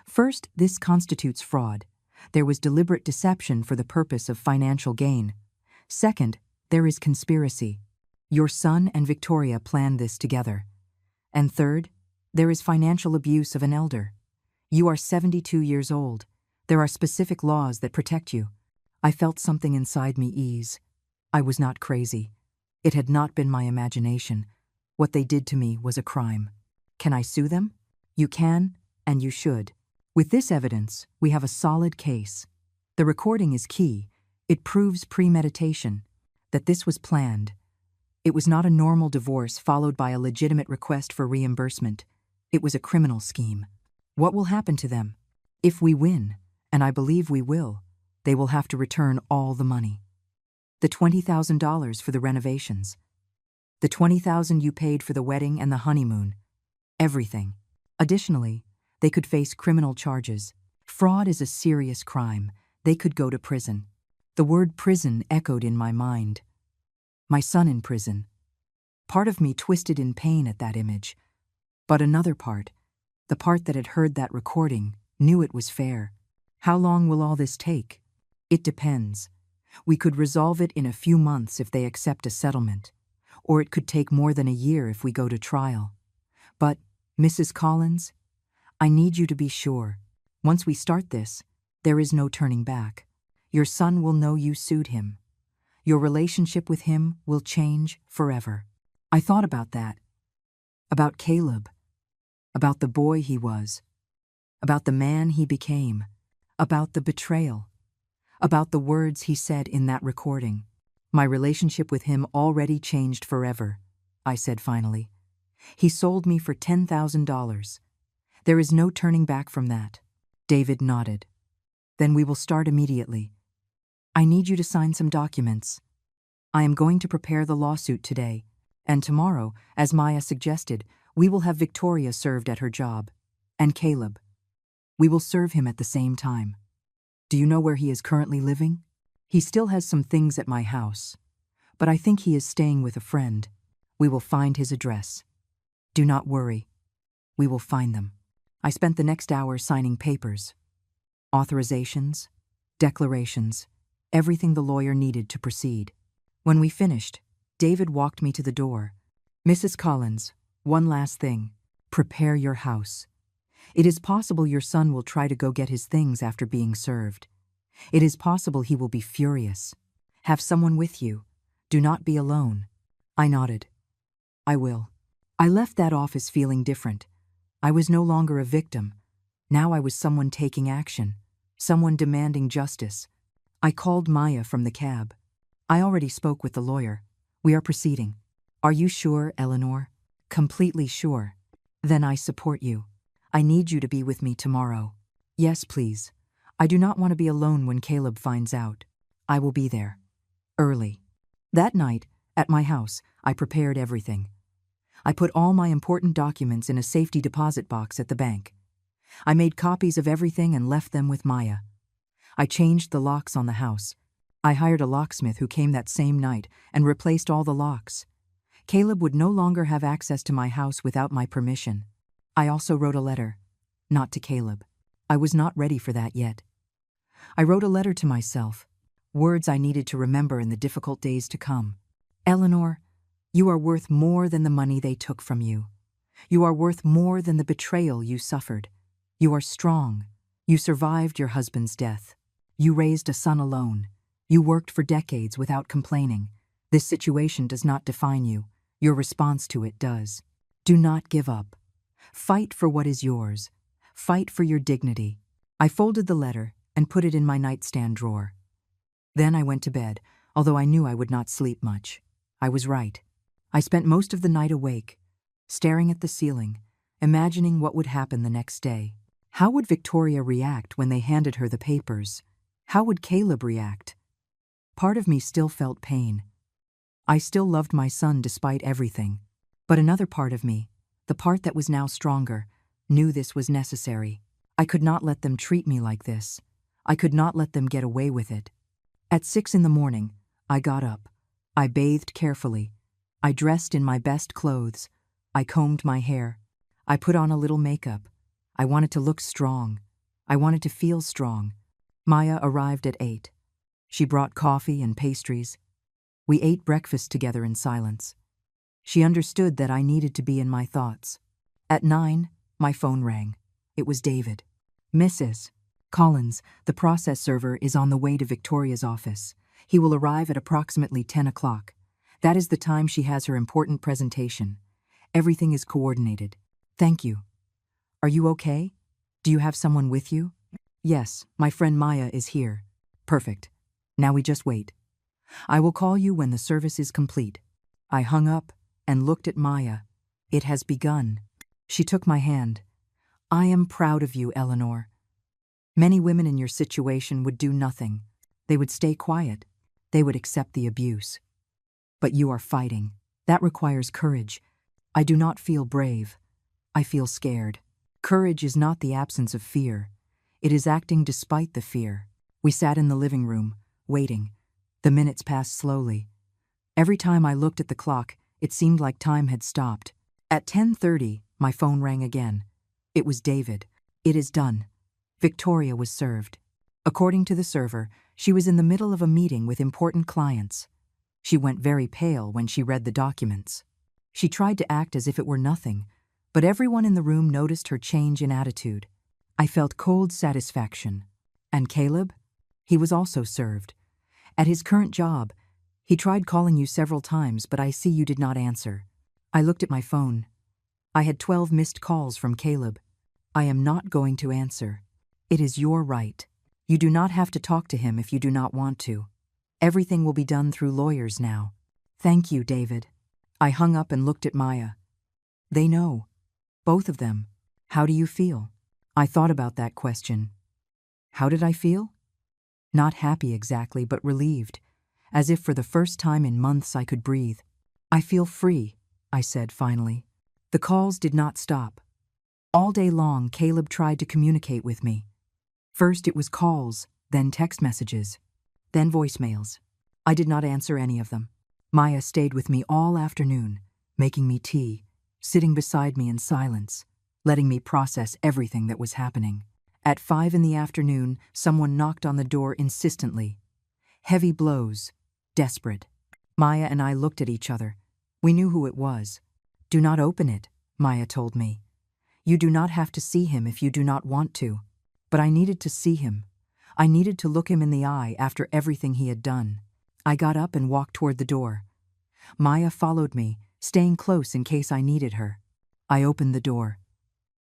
First, this constitutes fraud. There was deliberate deception for the purpose of financial gain. Second, there is conspiracy. Your son and Victoria planned this together. And third, there is financial abuse of an elder. You are 72 years old. There are specific laws that protect you." I felt something inside me ease. I was not crazy. It had not been my imagination. What they did to me was a crime. "Can I sue them?" "You can, and you should. With this evidence, we have a solid case. The recording is key. It proves premeditation, that this was planned. It was not a normal divorce followed by a legitimate request for reimbursement. It was a criminal scheme. What will happen to them? If we win, and I believe we will, they will have to return all the money. The $20,000 for the renovations. The $20,000 you paid for the wedding and the honeymoon. Everything. Additionally, they could face criminal charges. Fraud is a serious crime. They could go to prison. The word prison echoed in my mind. My son in prison. Part of me twisted in pain at that image. But another part, the part that had heard that recording, knew it was fair. How long will all this take? It depends. We could resolve it in a few months if they accept a settlement, or it could take more than a year if we go to trial. But, Mrs. Collins, I need you to be sure. Once we start this, there is no turning back. Your son will know you sued him. Your relationship with him will change forever. I thought about that. About Caleb. About the boy he was. About the man he became. About the betrayal. About the words he said in that recording. My relationship with him already changed forever, I said finally. He sold me for $10,000. There is no turning back from that. David nodded. Then we will start immediately. I need you to sign some documents. I am going to prepare the lawsuit today, and tomorrow, as Maya suggested, we will have Victoria served at her job. And Caleb. We will serve him at the same time. Do you know where he is currently living? He still has some things at my house, but I think he is staying with a friend. We will find his address. Do not worry. We will find them. I spent the next hour signing papers. Authorizations, declarations, everything the lawyer needed to proceed. When we finished, David walked me to the door. "Mrs. Collins, one last thing. Prepare your house. It is possible your son will try to go get his things after being served. It is possible he will be furious. Have someone with you. Do not be alone." I nodded. "I will." I left that office feeling different. I was no longer a victim. Now I was someone taking action, someone demanding justice. I called Maya from the cab. "I already spoke with the lawyer. We are proceeding." Are you sure, Eleanor? Completely sure. Then I support you. I need you to be with me tomorrow. Yes, please. I do not want to be alone when Caleb finds out. I will be there. Early. That night, at my house, I prepared everything. I put all my important documents in a safety deposit box at the bank. I made copies of everything and left them with Maya. I changed the locks on the house. I hired a locksmith who came that same night and replaced all the locks. Caleb would no longer have access to my house without my permission. I also wrote a letter. Not to Caleb. I was not ready for that yet. I wrote a letter to myself, words I needed to remember in the difficult days to come. Eleanor, you are worth more than the money they took from you. You are worth more than the betrayal you suffered. You are strong. You survived your husband's death. You raised a son alone. You worked for decades without complaining. This situation does not define you. Your response to it does. Do not give up. Fight for what is yours. Fight for your dignity. I folded the letter and put it in my nightstand drawer. Then I went to bed, although I knew I would not sleep much. I was right. I spent most of the night awake, staring at the ceiling, imagining what would happen the next day. How would Victoria react when they handed her the papers? How would Caleb react? Part of me still felt pain. I still loved my son despite everything. But another part of me, the part that was now stronger, knew this was necessary. I could not let them treat me like this. I could not let them get away with it. At 6 in the morning, I got up. I bathed carefully. I dressed in my best clothes. I combed my hair. I put on a little makeup. I wanted to look strong. I wanted to feel strong. Maya arrived at 8. She brought coffee and pastries. We ate breakfast together in silence. She understood that I needed to be in my thoughts. At 9, my phone rang. It was David. Mrs. Collins, the process server is on the way to Victoria's office. He will arrive at approximately 10 o'clock. That is the time she has her important presentation. Everything is coordinated. Thank you. Are you okay? Do you have someone with you? Yes, my friend Maya is here. Perfect. Now we just wait. I will call you when the service is complete. I hung up and looked at Maya. It has begun. She took my hand. I am proud of you, Eleanor. Many women in your situation would do nothing. They would stay quiet. They would accept the abuse. But you are fighting. That requires courage. I do not feel brave. I feel scared. Courage is not the absence of fear. It is acting despite the fear. We sat in the living room, waiting. The minutes passed slowly. Every time I looked at the clock, it seemed like time had stopped. At 10:30, my phone rang again. It was David. It is done. Victoria was served. According to the server, she was in the middle of a meeting with important clients. She went very pale when she read the documents. She tried to act as if it were nothing, but everyone in the room noticed her change in attitude. I felt cold satisfaction. And Caleb? He was also served. At his current job, he tried calling you several times, but I see you did not answer. I looked at my phone. I had 12 missed calls from Caleb. I am not going to answer. It is your right. You do not have to talk to him if you do not want to. Everything will be done through lawyers now. Thank you, David. I hung up and looked at Maya. They know. Both of them. How do you feel? I thought about that question. How did I feel? Not happy exactly, but relieved, as if for the first time in months I could breathe. I feel free, I said finally. The calls did not stop. All day long, Caleb tried to communicate with me. First it was calls, then text messages, then voicemails. I did not answer any of them. Maya stayed with me all afternoon, making me tea, sitting beside me in silence, letting me process everything that was happening. At 5 in the afternoon, someone knocked on the door insistently. Heavy blows, desperate. Maya and I looked at each other. We knew who it was. Do not open it, Maya told me. You do not have to see him if you do not want to. But I needed to see him. I needed to look him in the eye after everything he had done. I got up and walked toward the door. Maya followed me, staying close in case I needed her. I opened the door.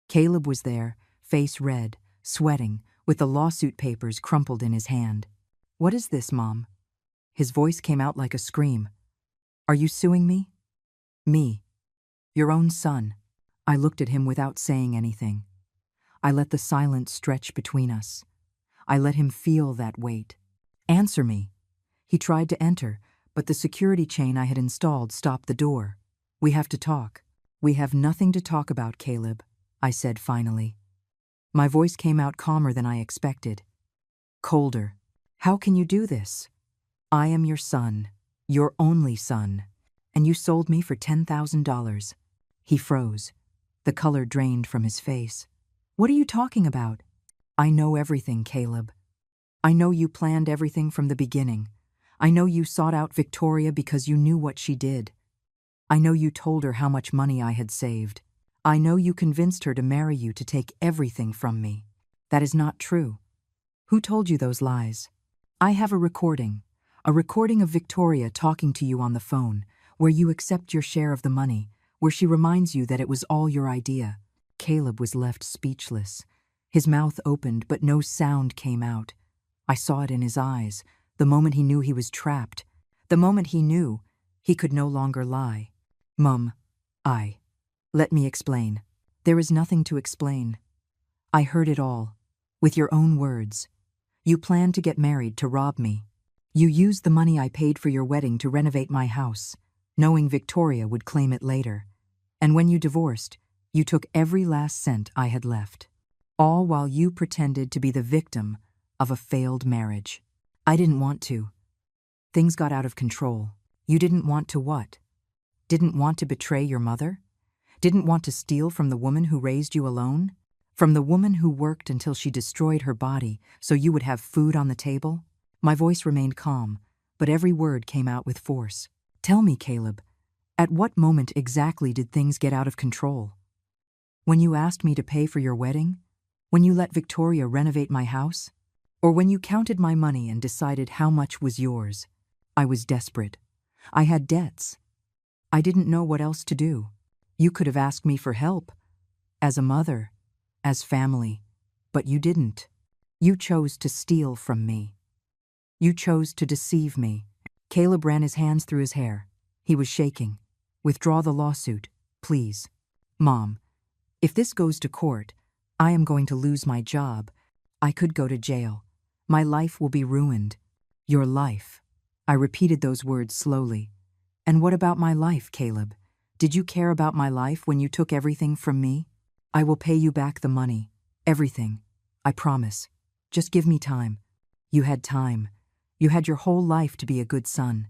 Caleb was there, face red, sweating, with the lawsuit papers crumpled in his hand. What is this, Mom? His voice came out like a scream. Are you suing me? Me. Your own son. I looked at him without saying anything. I let the silence stretch between us. I let him feel that weight. Answer me. He tried to enter, but the security chain I had installed stopped the door. We have to talk. We have nothing to talk about, Caleb, I said finally. My voice came out calmer than I expected. Colder. How can you do this? I am your son, your only son, and you sold me for $10,000. He froze. The color drained from his face. What are you talking about? I know everything, Caleb. I know you planned everything from the beginning. I know you sought out Victoria because you knew what she did. I know you told her how much money I had saved. I know you convinced her to marry you to take everything from me. That is not true. Who told you those lies? I have a recording of Victoria talking to you on the phone, where you accept your share of the money, where she reminds you that it was all your idea. Caleb was left speechless. His mouth opened, but no sound came out. I saw it in his eyes, the moment he knew he was trapped, the moment he knew he could no longer lie. Mum, let me explain. There is nothing to explain. I heard it all, with your own words. You planned to get married to rob me. You used the money I paid for your wedding to renovate my house, knowing Victoria would claim it later. And when you divorced, you took every last cent I had left, all while you pretended to be the victim of a failed marriage. I didn't want to. Things got out of control. You didn't want to what? Didn't want to betray your mother? Didn't want to steal from the woman who raised you alone? From the woman who worked until she destroyed her body so you would have food on the table? My voice remained calm, but every word came out with force. Tell me, Caleb, at what moment exactly did things get out of control? When you asked me to pay for your wedding? When you let Victoria renovate my house? Or when you counted my money and decided how much was yours? I was desperate. I had debts. I didn't know what else to do. You could have asked me for help, as a mother, as family, but you didn't. You chose to steal from me. You chose to deceive me. Caleb ran his hands through his hair. He was shaking. Withdraw the lawsuit, please. Mom, if this goes to court, I am going to lose my job. I could go to jail. My life will be ruined. Your life. I repeated those words slowly. And what about my life, Caleb? Did you care about my life when you took everything from me? I will pay you back the money. Everything. I promise. Just give me time. You had time. You had your whole life to be a good son.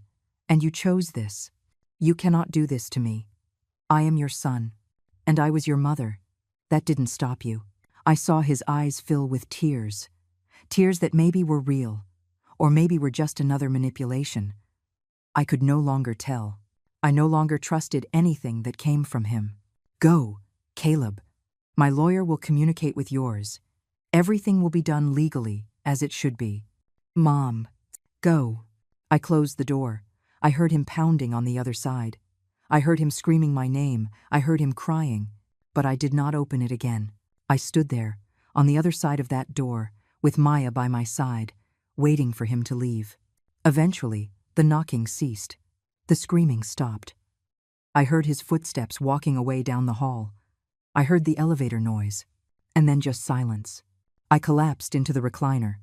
And you chose this. You cannot do this to me. I am your son. And I was your mother. That didn't stop you. I saw his eyes fill with tears. Tears that maybe were real, or maybe were just another manipulation. I could no longer tell. I no longer trusted anything that came from him. Go, Caleb. My lawyer will communicate with yours. Everything will be done legally, as it should be. Mom, go. I closed the door. I heard him pounding on the other side. I heard him screaming my name. I heard him crying. But I did not open it again. I stood there, on the other side of that door, with Maya by my side, waiting for him to leave. Eventually, the knocking ceased. The screaming stopped. I heard his footsteps walking away down the hall. I heard the elevator noise, and then just silence. I collapsed into the recliner.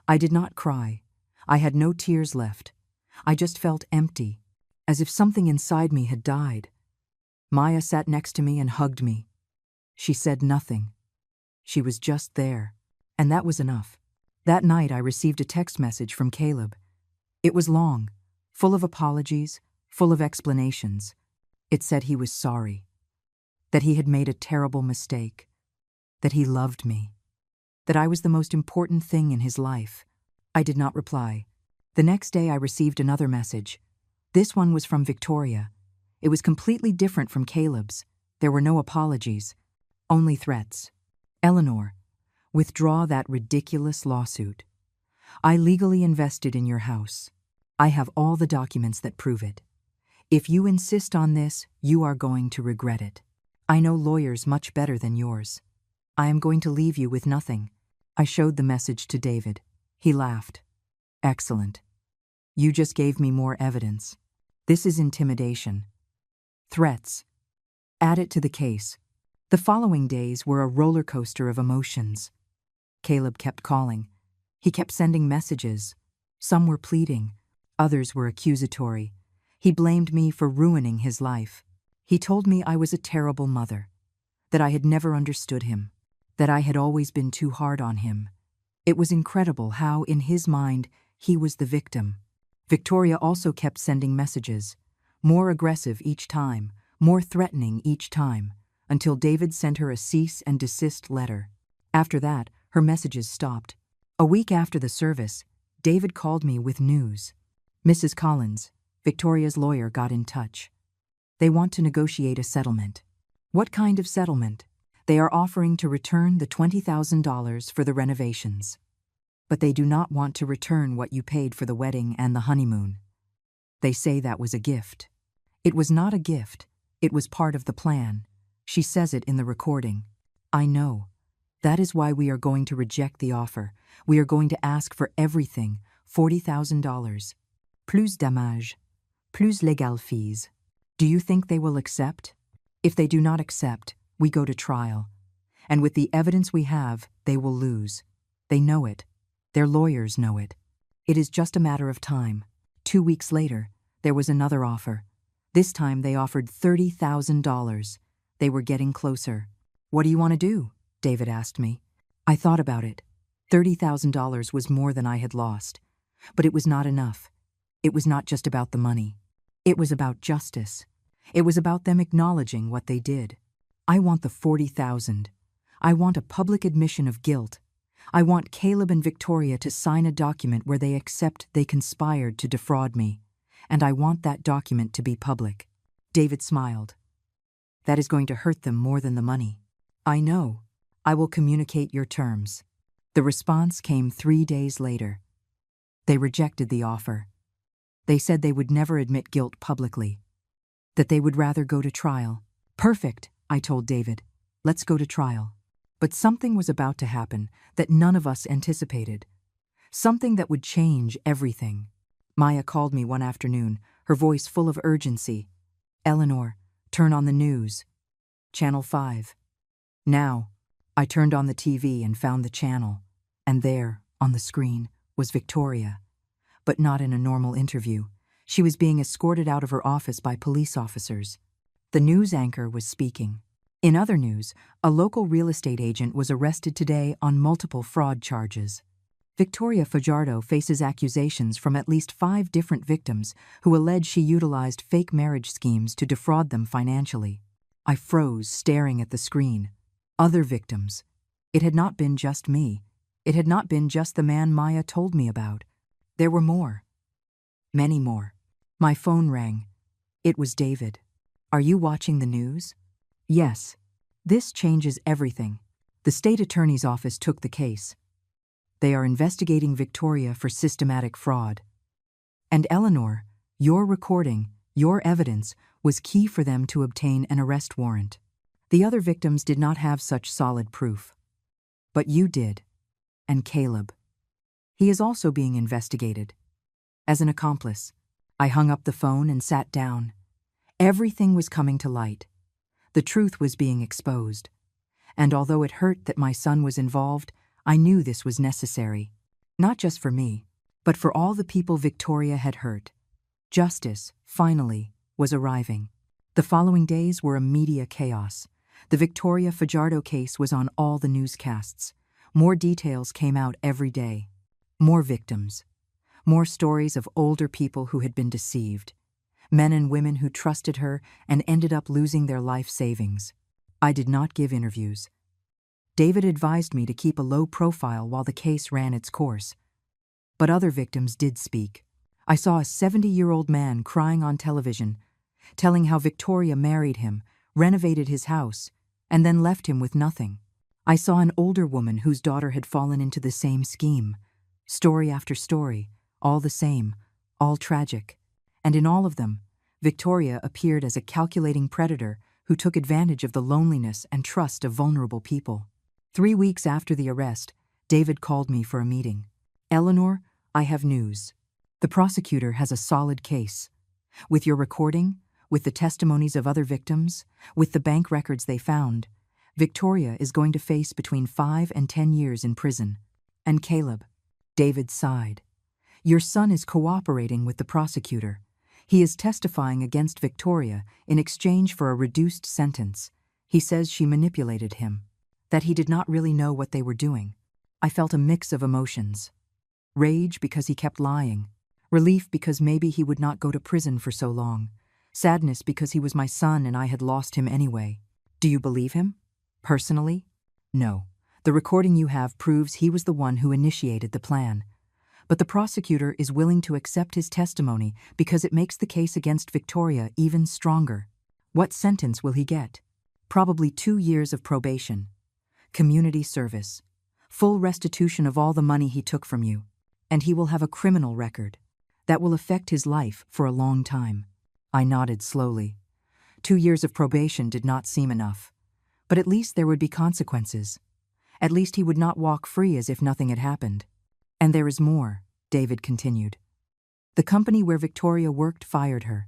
I did not cry. I had no tears left. I just felt empty, as if something inside me had died. Maya sat next to me and hugged me. She said nothing. She was just there, and that was enough. That night I received a text message from Caleb. It was long, full of apologies, full of explanations. It said he was sorry, that he had made a terrible mistake, that he loved me, that I was the most important thing in his life. I did not reply. The next day I received another message. This one was from Victoria. It was completely different from Caleb's. There were no apologies, only threats. Eleanor, withdraw that ridiculous lawsuit. I legally invested in your house. I have all the documents that prove it. If you insist on this, you are going to regret it. I know lawyers much better than yours. I am going to leave you with nothing. I showed the message to David. He laughed. Excellent. You just gave me more evidence. This is intimidation. threats. Add it to the case. The following days were a roller coaster of emotions. Caleb kept calling. He kept sending messages. Some were pleading, others were accusatory. He blamed me for ruining his life. He told me I was a terrible mother, that I had never understood him, that I had always been too hard on him. It was incredible how, in his mind, he was the victim. Victoria also kept sending messages, more aggressive each time, more threatening each time, until David sent her a cease and desist letter. After that, her messages stopped. A week after the service, David called me with news. Mrs. Collins, Victoria's lawyer, got in touch. They want to negotiate a settlement. What kind of settlement? They are offering to return the $20,000 for the renovations. But they do not want to return what you paid for the wedding and the honeymoon. They say that was a gift. It was not a gift. It was part of the plan. She says it in the recording. I know. That is why we are going to reject the offer. We are going to ask for everything, $40,000. Plus dommages, plus legal fees. Do you think they will accept? If they do not accept, we go to trial. And with the evidence we have, they will lose. They know it. Their lawyers know it. It is just a matter of time. 2 weeks later, there was another offer. This time they offered $30,000. They were getting closer. What do you want to do? David asked me. I thought about it. $30,000 was more than I had lost. But it was not enough. It was not just about the money. It was about justice. It was about them acknowledging what they did. I want the $40,000. I want a public admission of guilt. I want Caleb and Victoria to sign a document where they accept they conspired to defraud me. And I want that document to be public. David smiled. That is going to hurt them more than the money. I know. I will communicate your terms. The response came 3 days later. They rejected the offer. They said they would never admit guilt publicly, that they would rather go to trial. Perfect, I told David. Let's go to trial. But something was about to happen that none of us anticipated. Something that would change everything. Maya called me one afternoon, her voice full of urgency. Eleanor, turn on the news. Channel 5. Now, I turned on the TV and found the channel. And there, on the screen, was Victoria. But not in a normal interview. She was being escorted out of her office by police officers. The news anchor was speaking. In other news, a local real estate agent was arrested today on multiple fraud charges. Victoria Fajardo faces accusations from at least 5 different victims who allege she utilized fake marriage schemes to defraud them financially. I froze, staring at the screen. Other victims. It had not been just me. It had not been just the man Maya told me about. There were more. Many more. My phone rang. It was David. Are you watching the news? Yes. This changes everything. The state attorney's office took the case. They are investigating Victoria for systematic fraud. And Eleanor, your recording, your evidence, was key for them to obtain an arrest warrant. The other victims did not have such solid proof. But you did. And Caleb. He is also being investigated. As an accomplice, I hung up the phone and sat down. Everything was coming to light. The truth was being exposed. And although it hurt that my son was involved, I knew this was necessary. Not just for me, but for all the people Victoria had hurt. Justice, finally, was arriving. The following days were a media chaos. The Victoria Fajardo case was on all the newscasts. More details came out every day. More victims. More stories of older people who had been deceived. Men and women who trusted her and ended up losing their life savings. I did not give interviews. David advised me to keep a low profile while the case ran its course. But other victims did speak. I saw a 70-year-old man crying on television, telling how Victoria married him, renovated his house, and then left him with nothing. I saw an older woman whose daughter had fallen into the same scheme. Story after story, all the same, all tragic. And in all of them, Victoria appeared as a calculating predator who took advantage of the loneliness and trust of vulnerable people. 3 weeks after the arrest, David called me for a meeting. Eleanor, I have news. The prosecutor has a solid case. With your recording, with the testimonies of other victims, with the bank records they found, Victoria is going to face between 5 and 10 years in prison. And Caleb, David sighed. Your son is cooperating with the prosecutor. He is testifying against Victoria in exchange for a reduced sentence. He says she manipulated him, that he did not really know what they were doing. I felt a mix of emotions. Rage because he kept lying. Relief because maybe he would not go to prison for so long. Sadness because he was my son and I had lost him anyway. Do you believe him? Personally? No. The recording you have proves he was the one who initiated the plan. But the prosecutor is willing to accept his testimony because it makes the case against Victoria even stronger. What sentence will he get? Probably 2 years of probation. Community service. Full restitution of all the money he took from you. And he will have a criminal record. That will affect his life for a long time. I nodded slowly. 2 years of probation did not seem enough. But at least there would be consequences. At least he would not walk free as if nothing had happened. And there is more, David continued. The company where Victoria worked fired her.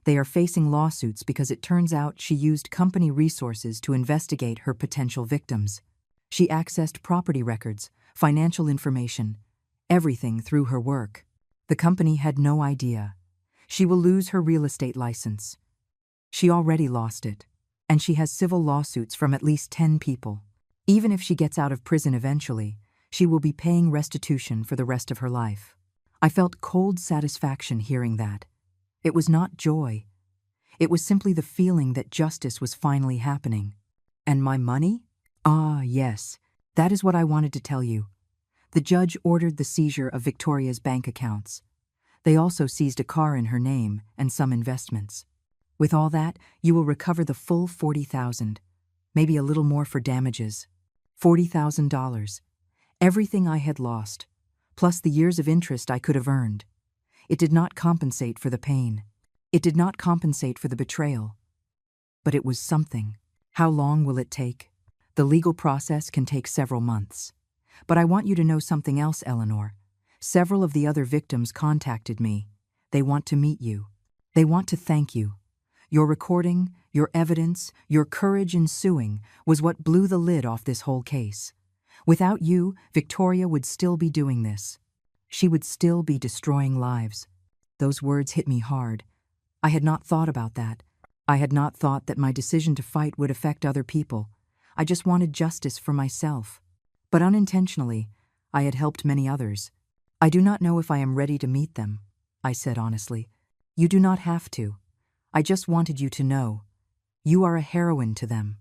They are facing lawsuits because it turns out she used company resources to investigate her potential victims. She accessed property records, financial information, everything through her work. The company had no idea. She will lose her real estate license. She already lost it, and she has civil lawsuits from at least 10 people. Even if she gets out of prison eventually, she will be paying restitution for the rest of her life. I felt cold satisfaction hearing that. It was not joy. It was simply the feeling that justice was finally happening. And my money? Ah, yes, that is what I wanted to tell you. The judge ordered the seizure of Victoria's bank accounts. They also seized a car in her name and some investments. With all that, you will recover the full $40,000, maybe a little more for damages. $40,000. Everything I had lost, plus the years of interest I could have earned. It did not compensate for the pain. It did not compensate for the betrayal. But it was something. How long will it take? The legal process can take several months. But I want you to know something else, Eleanor. Several of the other victims contacted me. They want to meet you. They want to thank you. Your recording, your evidence, your courage in suing was what blew the lid off this whole case. Without you, Victoria would still be doing this. She would still be destroying lives. Those words hit me hard. I had not thought about that. I had not thought that my decision to fight would affect other people. I just wanted justice for myself. But unintentionally, I had helped many others. I do not know if I am ready to meet them, I said honestly. You do not have to. I just wanted you to know. You are a heroine to them.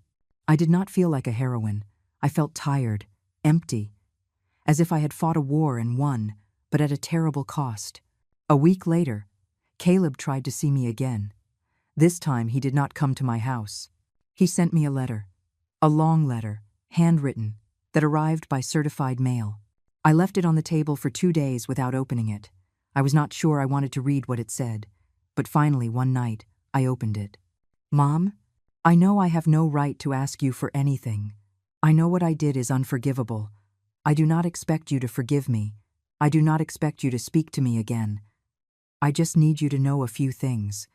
I did not feel like a heroine. I felt tired, empty, as if I had fought a war and won, but at a terrible cost. A week later, Caleb tried to see me again. This time he did not come to my house. He sent me a letter, a long letter, handwritten, that arrived by certified mail. I left it on the table for 2 days without opening it. I was not sure I wanted to read what it said, but finally one night I opened it. Mom, I know I have no right to ask you for anything. I know what I did is unforgivable. I do not expect you to forgive me. I do not expect you to speak to me again. I just need you to know a few things.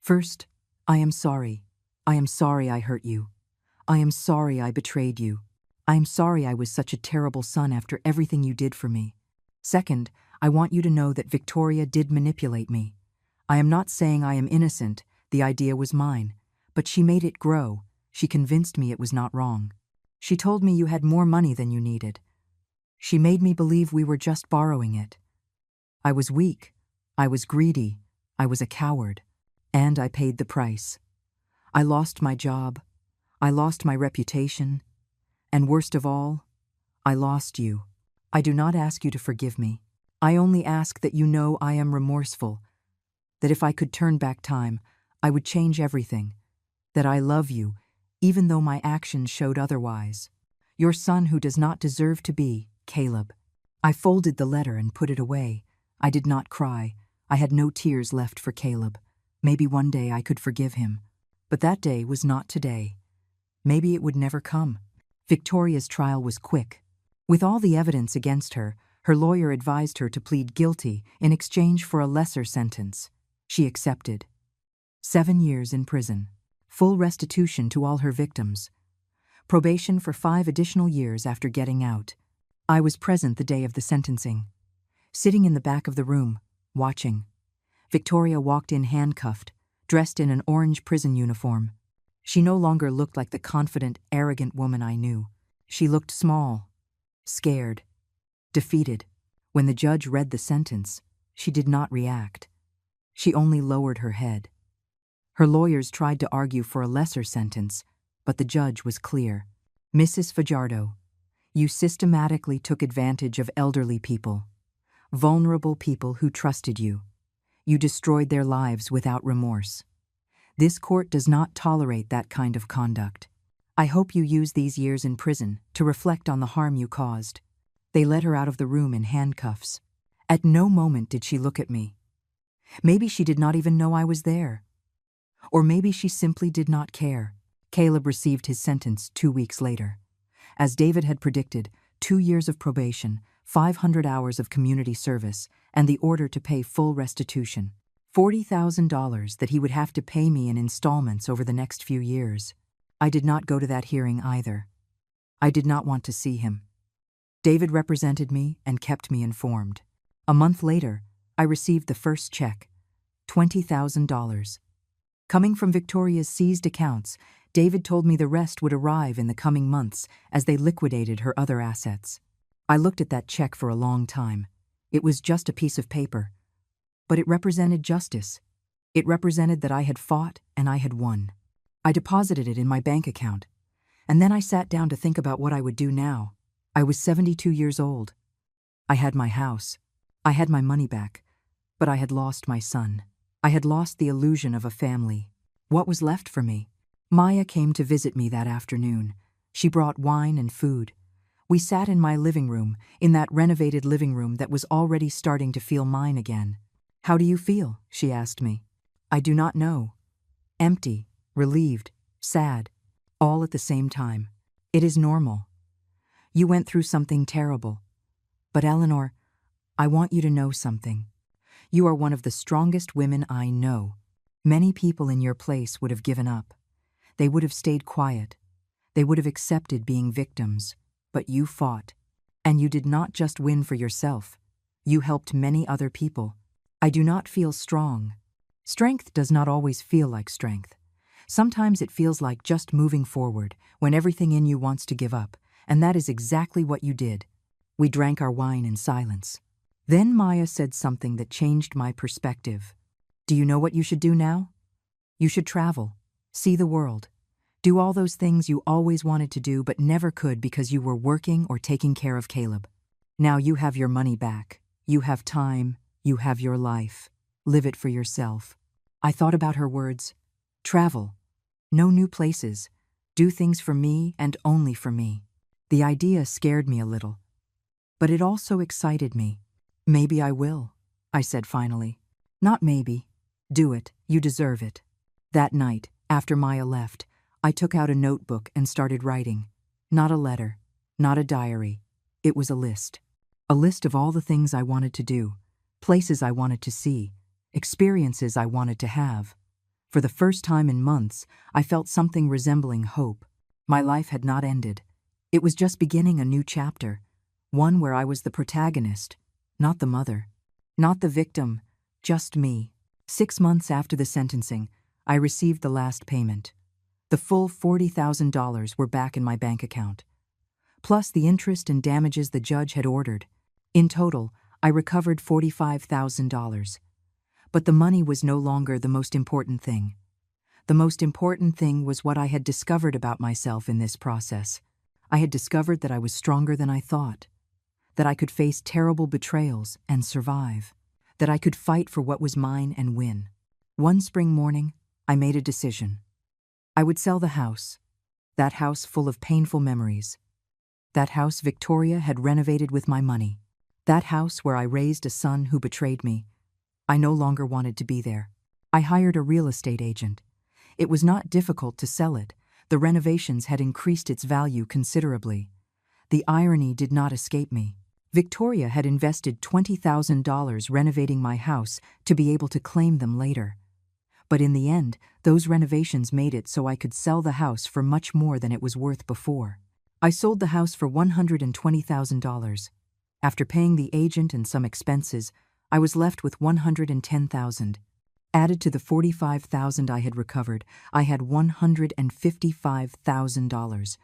First, I am sorry. I am sorry I hurt you. I am sorry I betrayed you. I am sorry I was such a terrible son after everything you did for me. Second, I want you to know that Victoria did manipulate me. I am not saying I am innocent, the idea was mine, but she made it grow. She convinced me it was not wrong. She told me you had more money than you needed. She made me believe we were just borrowing it. I was weak. I was greedy. I was a coward. And I paid the price. I lost my job. I lost my reputation. And worst of all, I lost you. I do not ask you to forgive me. I only ask that you know I am remorseful, that if I could turn back time, I would change everything, that I love you, even though my actions showed otherwise. Your son who does not deserve to be, Caleb. I folded the letter and put it away. I did not cry. I had no tears left for Caleb. Maybe one day I could forgive him. But that day was not today. Maybe it would never come. Victoria's trial was quick. With all the evidence against her, her lawyer advised her to plead guilty in exchange for a lesser sentence. She accepted. 7 years in prison. Full restitution to all her victims. Probation for 5 additional years after getting out. I was present the day of the sentencing. Sitting in the back of the room, watching. Victoria walked in handcuffed, dressed in an orange prison uniform. She no longer looked like the confident, arrogant woman I knew. She looked small, scared, defeated. When the judge read the sentence, she did not react. She only lowered her head. Her lawyers tried to argue for a lesser sentence, but the judge was clear. Mrs. Fajardo, you systematically took advantage of elderly people, vulnerable people who trusted you. You destroyed their lives without remorse. This court does not tolerate that kind of conduct. I hope you use these years in prison to reflect on the harm you caused. They led her out of the room in handcuffs. At no moment did she look at me. Maybe she did not even know I was there. Or maybe she simply did not care. Caleb received his sentence 2 weeks later. As David had predicted, 2 years of probation, 500 hours of community service, and the order to pay full restitution. $40,000 that he would have to pay me in installments over the next few years. I did not go to that hearing either. I did not want to see him. David represented me and kept me informed. A month later, I received the first check, $20,000. Coming from Victoria's seized accounts, David told me the rest would arrive in the coming months as they liquidated her other assets. I looked at that check for a long time. It was just a piece of paper. But it represented justice. It represented that I had fought and I had won. I deposited it in my bank account. And then I sat down to think about what I would do now. I was 72 years old. I had my house. I had my money back. But I had lost my son. I had lost the illusion of a family. What was left for me? Maya came to visit me that afternoon. She brought wine and food. We sat in my living room, in that renovated living room that was already starting to feel mine again. "How do you feel?" she asked me. I do not know. Empty, relieved, sad, all at the same time. It is normal. You went through something terrible. But Eleanor, I want you to know something. You are one of the strongest women I know. Many people in your place would have given up. They would have stayed quiet. They would have accepted being victims. But you fought. And you did not just win for yourself. You helped many other people. I do not feel strong. Strength does not always feel like strength. Sometimes it feels like just moving forward when everything in you wants to give up, and that is exactly what you did. We drank our wine in silence. Then Maya said something that changed my perspective. Do you know what you should do now? You should travel, see the world, do all those things you always wanted to do but never could because you were working or taking care of Caleb. Now you have your money back. You have time. You have your life. Live it for yourself. I thought about her words. Travel. No new places. Do things for me and only for me. The idea scared me a little. But it also excited me. Maybe I will, I said finally. Not maybe. Do it. You deserve it. That night, after Maya left, I took out a notebook and started writing. Not a letter. Not a diary. It was a list. A list of all the things I wanted to do. Places I wanted to see, experiences I wanted to have. For the first time in months, I felt something resembling hope. My life had not ended. It was just beginning a new chapter, one where I was the protagonist, not the mother, not the victim, just me. 6 months after the sentencing, I received the last payment. The full $40,000 were back in my bank account, plus the interest and damages the judge had ordered. In total, I recovered $45,000. But the money was no longer the most important thing. The most important thing was what I had discovered about myself in this process. I had discovered that I was stronger than I thought, that I could face terrible betrayals and survive, that I could fight for what was mine and win. One spring morning, I made a decision. I would sell the house, that house full of painful memories, that house Victoria had renovated with my money. That house where I raised a son who betrayed me. I no longer wanted to be there. I hired a real estate agent. It was not difficult to sell it. The renovations had increased its value considerably. The irony did not escape me. Victoria had invested $20,000 renovating my house to be able to claim them later. But in the end, those renovations made it so I could sell the house for much more than it was worth before. I sold the house for $120,000. After paying the agent and some expenses, I was left with $110,000. Added to the $45,000 I had recovered, I had $155,000.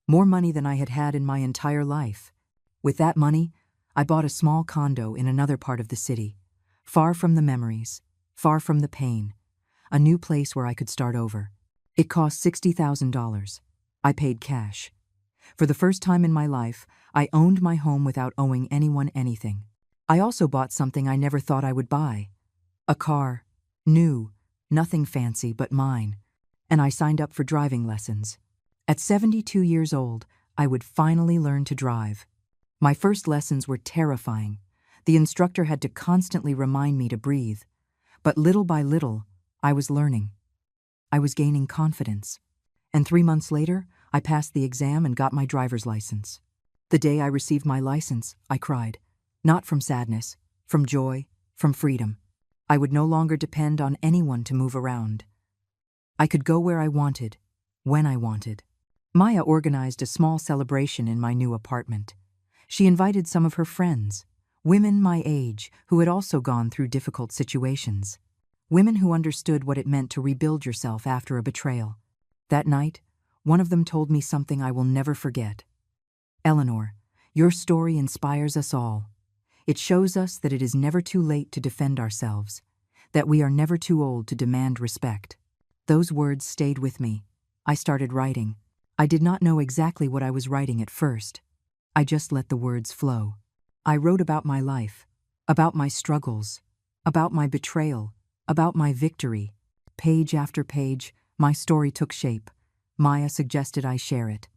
More money than I had had in my entire life. With that money, I bought a small condo in another part of the city, far from the memories, far from the pain, a new place where I could start over. It cost $60,000. I paid cash. For the first time in my life, I owned my home without owing anyone anything. I also bought something I never thought I would buy. A car. New, nothing fancy but mine. And I signed up for driving lessons. At 72 years old, I would finally learn to drive. My first lessons were terrifying. The instructor had to constantly remind me to breathe. But little by little, I was learning. I was gaining confidence. And 3 months later, I passed the exam and got my driver's license. The day I received my license, I cried. Not from sadness, from joy, from freedom. I would no longer depend on anyone to move around. I could go where I wanted, when I wanted. Maya organized a small celebration in my new apartment. She invited some of her friends, women my age who had also gone through difficult situations, women who understood what it meant to rebuild yourself after a betrayal. That night, one of them told me something I will never forget. Eleanor, your story inspires us all. It shows us that it is never too late to defend ourselves, that we are never too old to demand respect. Those words stayed with me. I started writing. I did not know exactly what I was writing at first. I just let the words flow. I wrote about my life, about my struggles, about my betrayal, about my victory. Page after page, my story took shape. Maya suggested I share it.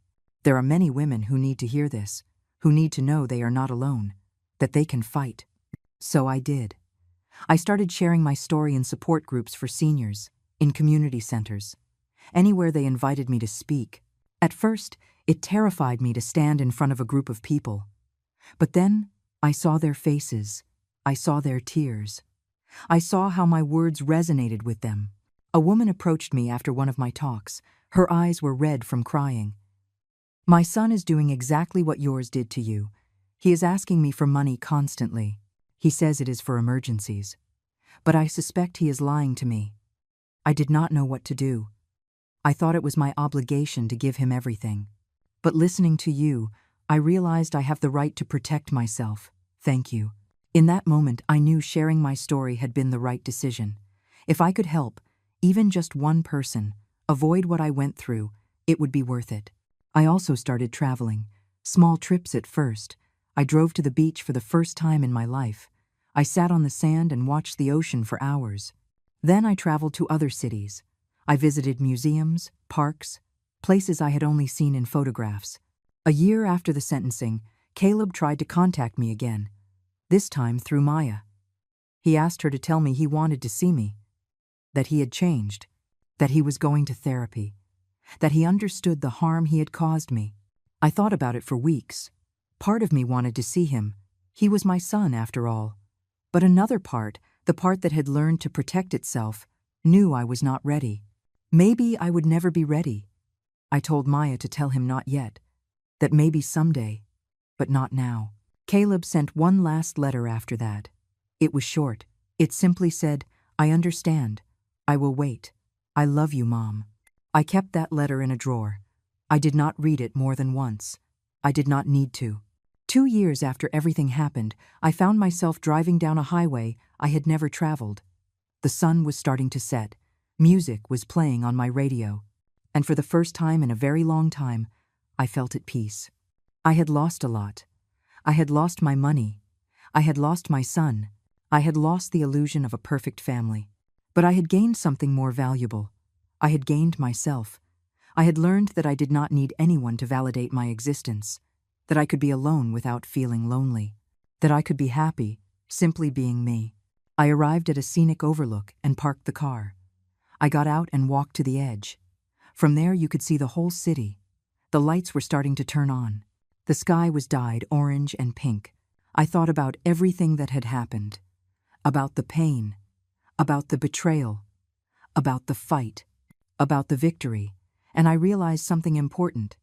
There are many women who need to hear this, who need to know they are not alone, that they can fight. So I did. I started sharing my story in support groups for seniors, in community centers, anywhere they invited me to speak. At first, it terrified me to stand in front of a group of people. But then, I saw their faces. I saw their tears. I saw how my words resonated with them. A woman approached me after one of my talks. Her eyes were red from crying. My son is doing exactly what yours did to you. He is asking me for money constantly. He says it is for emergencies. But I suspect he is lying to me. I did not know what to do. I thought it was my obligation to give him everything. But listening to you, I realized I have the right to protect myself. Thank you. In that moment, I knew sharing my story had been the right decision. If I could help, even just one person, avoid what I went through, it would be worth it. I also started traveling. Small trips at first. I drove to the beach for the first time in my life. I sat on the sand and watched the ocean for hours. Then I traveled to other cities. I visited museums, parks, places I had only seen in photographs. A year after the sentencing, Caleb tried to contact me again, this time through Maya. He asked her to tell me he wanted to see me, that he had changed, that he was going to therapy, that he understood the harm he had caused me. I thought about it for weeks. Part of me wanted to see him. He was my son, after all. But another part, the part that had learned to protect itself, knew I was not ready. Maybe I would never be ready. I told Maya to tell him not yet, that maybe someday, but not now. Caleb sent one last letter after that. It was short. It simply said, "I understand. I will wait. I love you, Mom." I kept that letter in a drawer. I did not read it more than once. I did not need to. 2 years after everything happened, I found myself driving down a highway I had never traveled. The sun was starting to set. Music was playing on my radio. And for the first time in a very long time, I felt at peace. I had lost a lot. I had lost my money. I had lost my son. I had lost the illusion of a perfect family. But I had gained something more valuable. I had gained myself. I had learned that I did not need anyone to validate my existence, that I could be alone without feeling lonely, that I could be happy, simply being me. I arrived at a scenic overlook and parked the car. I got out and walked to the edge. From there you could see the whole city. The lights were starting to turn on. The sky was dyed orange and pink. I thought about everything that had happened, about the pain, about the betrayal, about the fight, about the victory, and I realized something important.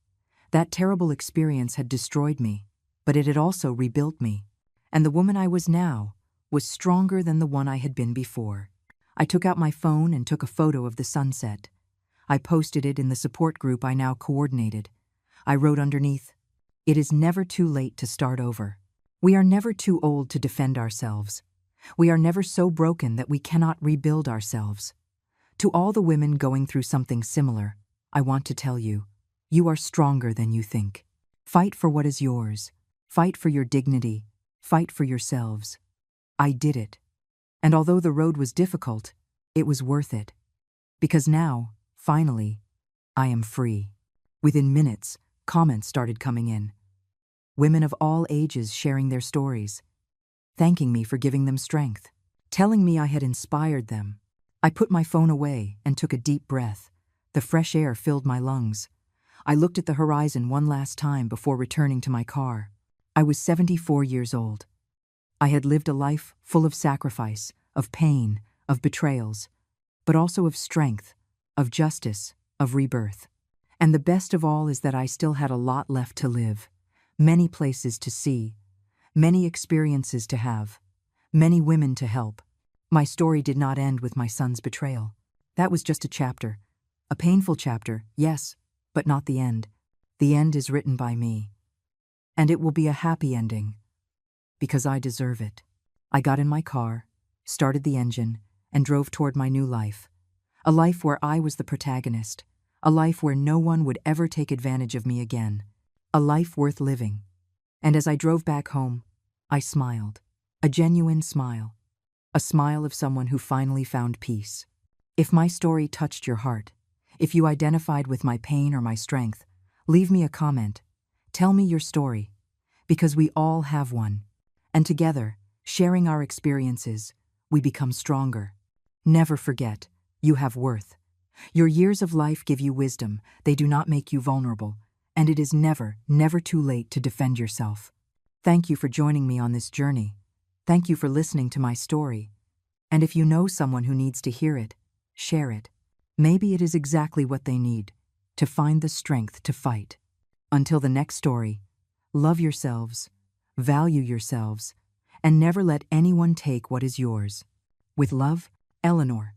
That terrible experience had destroyed me, but it had also rebuilt me. And the woman I was now was stronger than the one I had been before. I took out my phone and took a photo of the sunset. I posted it in the support group I now coordinated. I wrote underneath, "It is never too late to start over. We are never too old to defend ourselves. We are never so broken that we cannot rebuild ourselves." To all the women going through something similar, I want to tell you, you are stronger than you think. Fight for what is yours. Fight for your dignity. Fight for yourselves. I did it. And although the road was difficult, it was worth it. Because now, finally, I am free. Within minutes, comments started coming in. Women of all ages sharing their stories, thanking me for giving them strength, telling me I had inspired them. I put my phone away and took a deep breath. The fresh air filled my lungs. I looked at the horizon one last time before returning to my car. I was 74 years old. I had lived a life full of sacrifice, of pain, of betrayals, but also of strength, of justice, of rebirth. And the best of all is that I still had a lot left to live, many places to see, many experiences to have, many women to help. My story did not end with my son's betrayal. That was just a chapter. A painful chapter, yes, but not the end. The end is written by me. And it will be a happy ending, because I deserve it. I got in my car, started the engine, and drove toward my new life. A life where I was the protagonist. A life where no one would ever take advantage of me again. A life worth living. And as I drove back home, I smiled. A genuine smile. A smile of someone who finally found peace. If my story touched your heart, if you identified with my pain or my strength, leave me a comment. Tell me your story, because we all have one. And together, sharing our experiences, we become stronger. Never forget, you have worth. Your years of life give you wisdom, they do not make you vulnerable, and it is never, never too late to defend yourself. Thank you for joining me on this journey. Thank you for listening to my story. And if you know someone who needs to hear it, share it. Maybe it is exactly what they need, to find the strength to fight. Until the next story, love yourselves, value yourselves, and never let anyone take what is yours. With love, Eleanor.